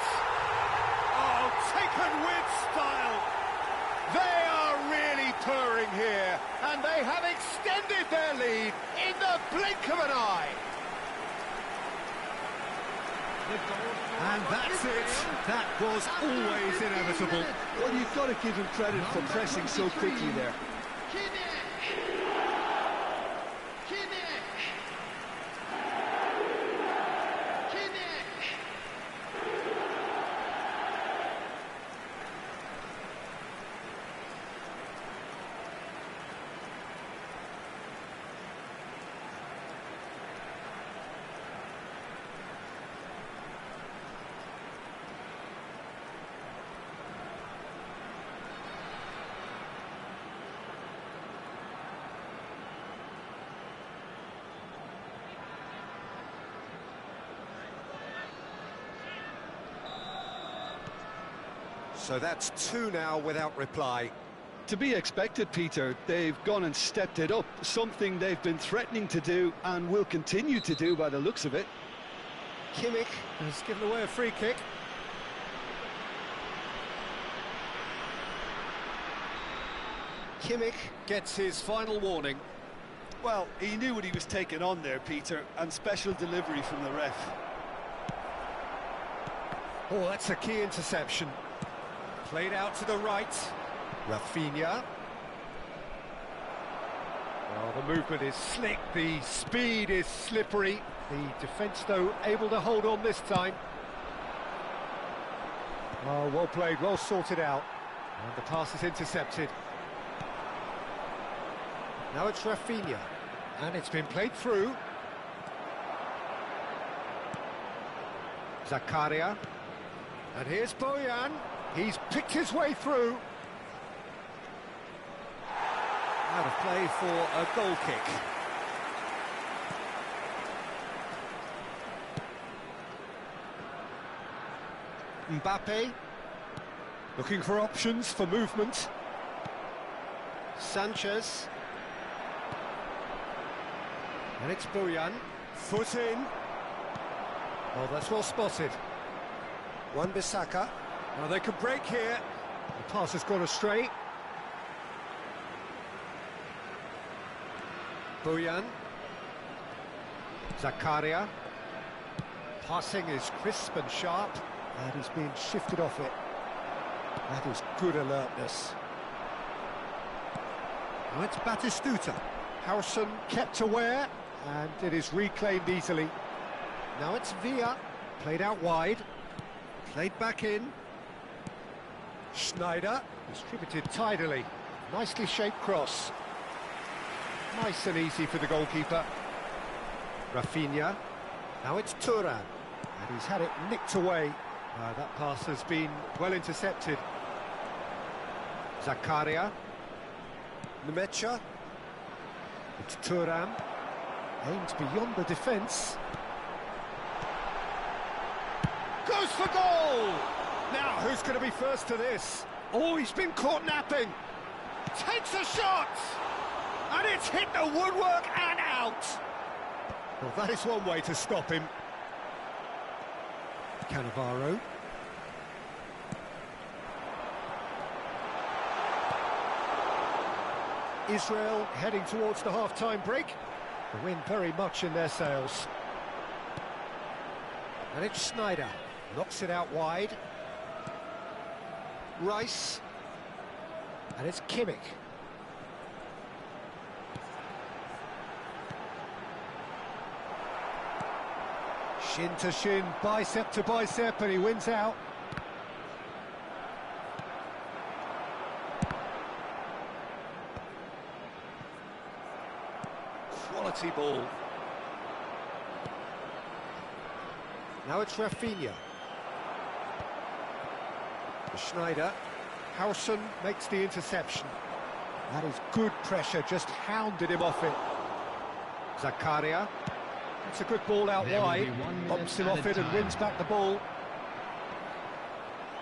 Oh, taken with style. They are really purring here, and they have extended their lead in the blink of an eye. And that's it. That was always inevitable. Well, you've got to give him credit for pressing so quickly there. So that's two now without reply. To be expected, Peter. They've gone and stepped it up, something they've been threatening to do and will continue to do by the looks of it. Kimmich has given away a free kick. Kimmich gets his final warning. Well, he knew what he was taking on there, Peter, and special delivery from the ref. Oh, that's a key interception. Played out to the right. Rafinha. Well, the movement is slick, the speed is slippery. The defence, though, able to hold on this time. Oh, well played, well sorted out. And the pass is intercepted. Now it's Rafinha. And it's been played through. Zakaria. And here's Bojan. He's picked his way through. Out of play for a goal kick. Mbappe looking for options for movement. Sanchez. And it's Bojan. Foot in. Oh, that's well spotted. Wan-Bissaka. Now they can break here. The pass has gone astray. Bojan. Zakaria. Passing is crisp and sharp, and he's being shifted off it. That is good alertness. Now it's Batistuta. Harrison kept aware, and it is reclaimed easily. Now it's Villa, played out wide, played back in. Schneider, distributed tidily. Nicely shaped cross. Nice and easy for the goalkeeper. Rafinha. Now it's Thuram, and he's had it nicked away. That pass has been well intercepted. Zakaria. Nemecha. It's Thuram. Aimed beyond the defence. Goes for goal! Now, who's going to be first to this? Oh, he's been caught napping. Takes a shot! And it's hit the woodwork and out! Well, that is one way to stop him. Cannavaro. Israel heading towards the half-time break. The wind very much in their sails. And it's Schneider. Knocks it out wide. Rice. And it's Kimmich. Shin to shin, bicep to bicep, and he wins out. Quality ball. Now it's Rafinha. Schneider. Harrison makes the interception. That is good pressure, just hounded him off it. Zakaria. It's a good ball out wide. Bumps him off it and wins back the ball.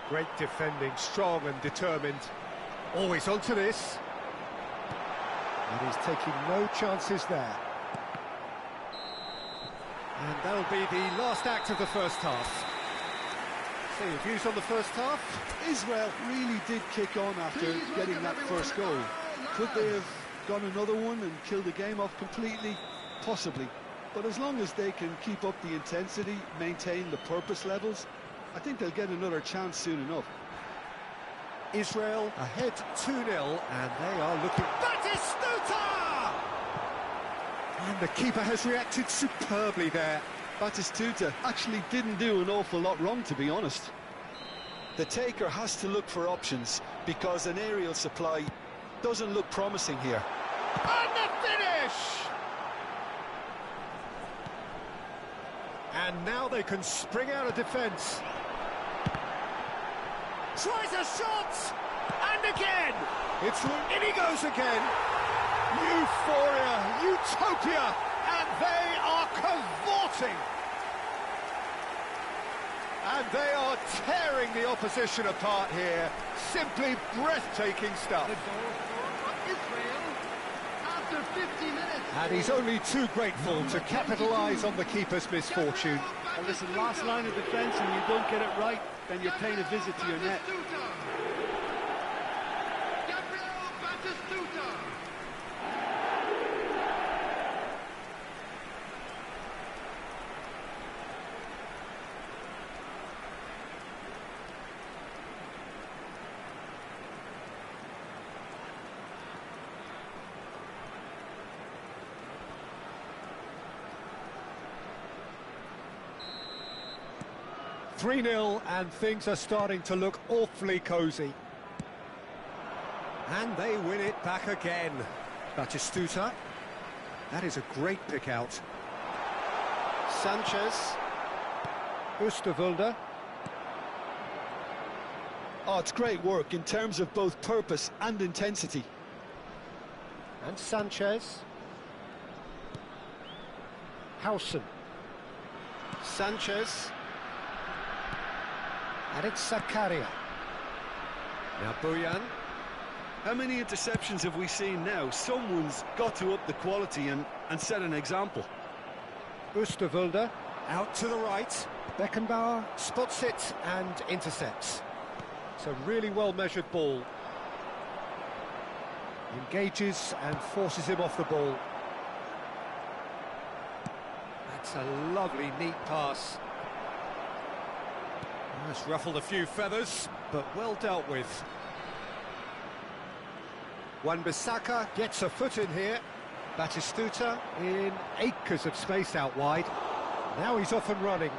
Great defending, strong and determined. Always onto this. And he's taking no chances there. And that'll be the last act of the first half. So your views on the first half? Israel really did kick on after getting that first goal. Could they have gone another one and killed the game off completely? Possibly. But as long as they can keep up the intensity, maintain the purpose levels, I think they'll get another chance soon enough. Israel ahead 2-0, and they are looking... Batistuta! And the keeper has reacted superbly there. Batistuta actually didn't do an awful lot wrong, to be honest. The taker has to look for options, because an aerial supply doesn't look promising here. And the finish! And now they can spring out of defence. Tries a shot! And again! In he goes again! Euphoria, utopia, and they are cavorting! And they are tearing the opposition apart here. Simply breathtaking stuff. And he's only too grateful to capitalise on the keeper's misfortune. And listen, last line of defence, and you don't get it right, then you're paying a visit to your net. .3-0, and things are starting to look awfully cosy. And they win it back again. Batistuta. That is a great pick out. Sanchez. Oosterwolde. Oh, it's great work in terms of both purpose and intensity. And Sanchez. Howson. Sanchez. And it's Zakaria. Now Bojan. How many interceptions have we seen now? Someone's got to up the quality and set an example. Oosterwolde out to the right. Beckenbauer spots it and intercepts. It's a really well-measured ball. Engages and forces him off the ball. That's a lovely, neat pass. It's ruffled a few feathers, but well dealt with. Wan-Bissaka gets a foot in here. Batistuta in acres of space out wide. Now he's off and running.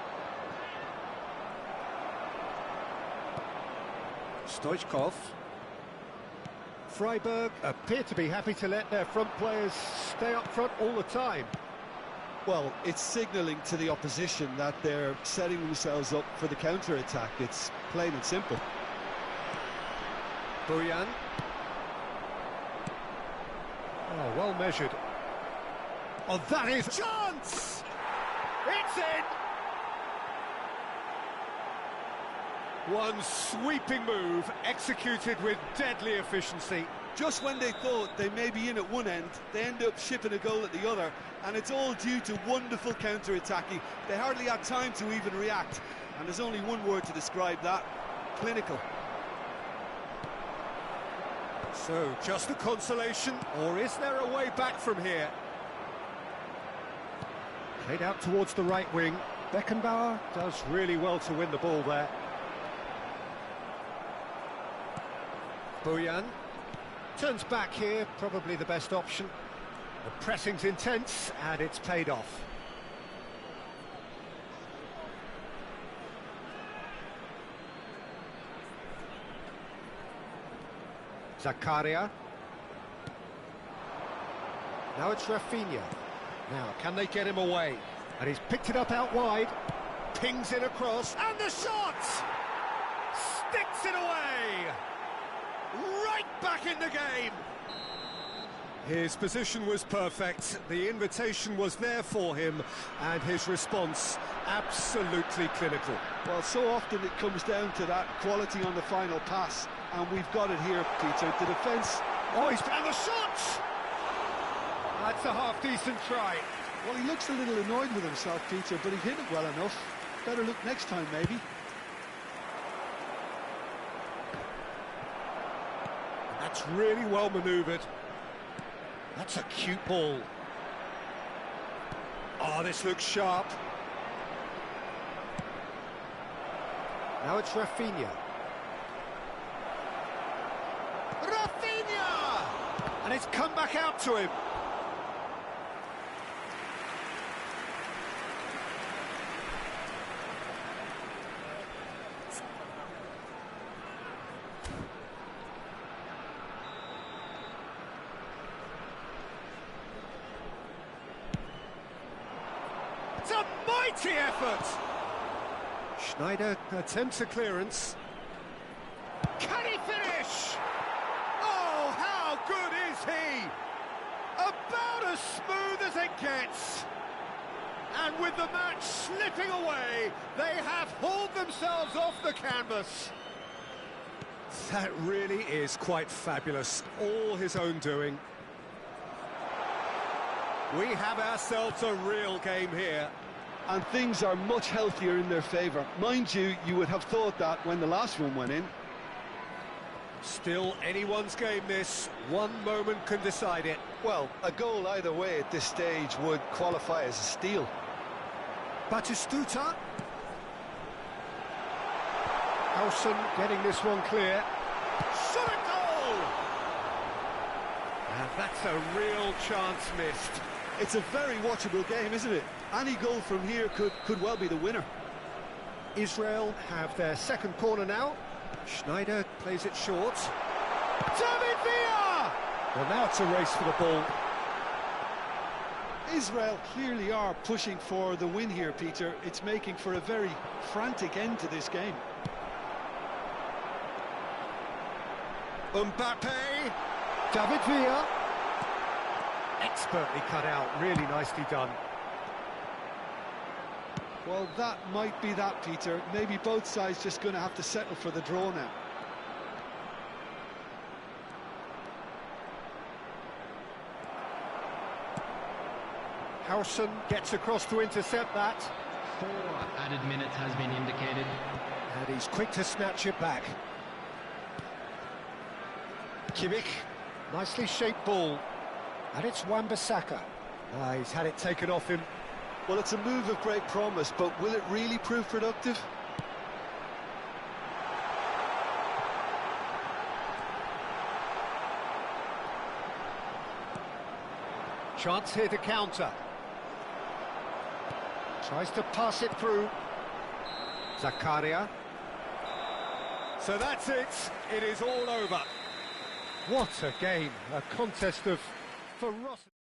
Stoichkov. Freiburg appear to be happy to let their front players stay up front all the time. Well, it's signalling to the opposition that they're setting themselves up for the counter-attack. It's plain and simple. Bojan. Oh, well measured. Oh, that is... Chance! It's in! One sweeping move, executed with deadly efficiency. Just when they thought they may be in at one end, they end up shipping a goal at the other, and it's all due to wonderful counter-attacking. They hardly had time to even react, and there's only one word to describe that: clinical. So, just a consolation, or is there a way back from here? Played out towards the right wing. Beckenbauer does really well to win the ball there. Bojan turns back here, probably the best option. The pressing's intense, and it's paid off. Zakaria. Now it's Rafinha. Now, can they get him away? And he's picked it up out wide. Pings it across. And the shot! Sticks it away! Right back in the game! His position was perfect, the invitation was there for him, and his response absolutely clinical. Well, so often it comes down to that quality on the final pass, and we've got it here, Peter. The defence... Oh, he's found the shot! That's a half-decent try. Well, he looks a little annoyed with himself, Peter, but he hit it well enough. Better look next time, maybe. That's really well manoeuvred. That's a cute ball. Oh, this looks sharp. Now it's Rafinha. Rafinha! And it's come back out to him. It's a mighty effort! Schneider attempts a clearance. Can he finish? Oh, how good is he? About as smooth as it gets. And with the match slipping away, they have hauled themselves off the canvas. That really is quite fabulous. All his own doing. We have ourselves a real game here. And things are much healthier in their favour. Mind you, you would have thought that when the last one went in. Still anyone's game this. One moment can decide it. Well, a goal either way at this stage would qualify as a steal. Batistuta. Howson getting this one clear. Shot a goal! And that's a real chance missed. It's a very watchable game, isn't it? Any goal from here could well be the winner. Israel have their second corner now. Schneider plays it short. David Villa! Well, now it's a race for the ball. Israel clearly are pushing for the win here, Peter. It's making for a very frantic end to this game. Mbappe. David Villa. Expertly cut out, really nicely done. Well, that might be that, Peter. Maybe both sides just going to have to settle for the draw now. Howson gets across to intercept that. 4 added minutes has been indicated. And he's quick to snatch it back. Kimmich, nicely shaped ball. And it's Wan-Bissaka. He's had it taken off him. Well, it's a move of great promise, but will it really prove productive? Chance here to counter. Tries to pass it through. Zakaria. So that's it. It is all over. What a game. A contest of ferocity.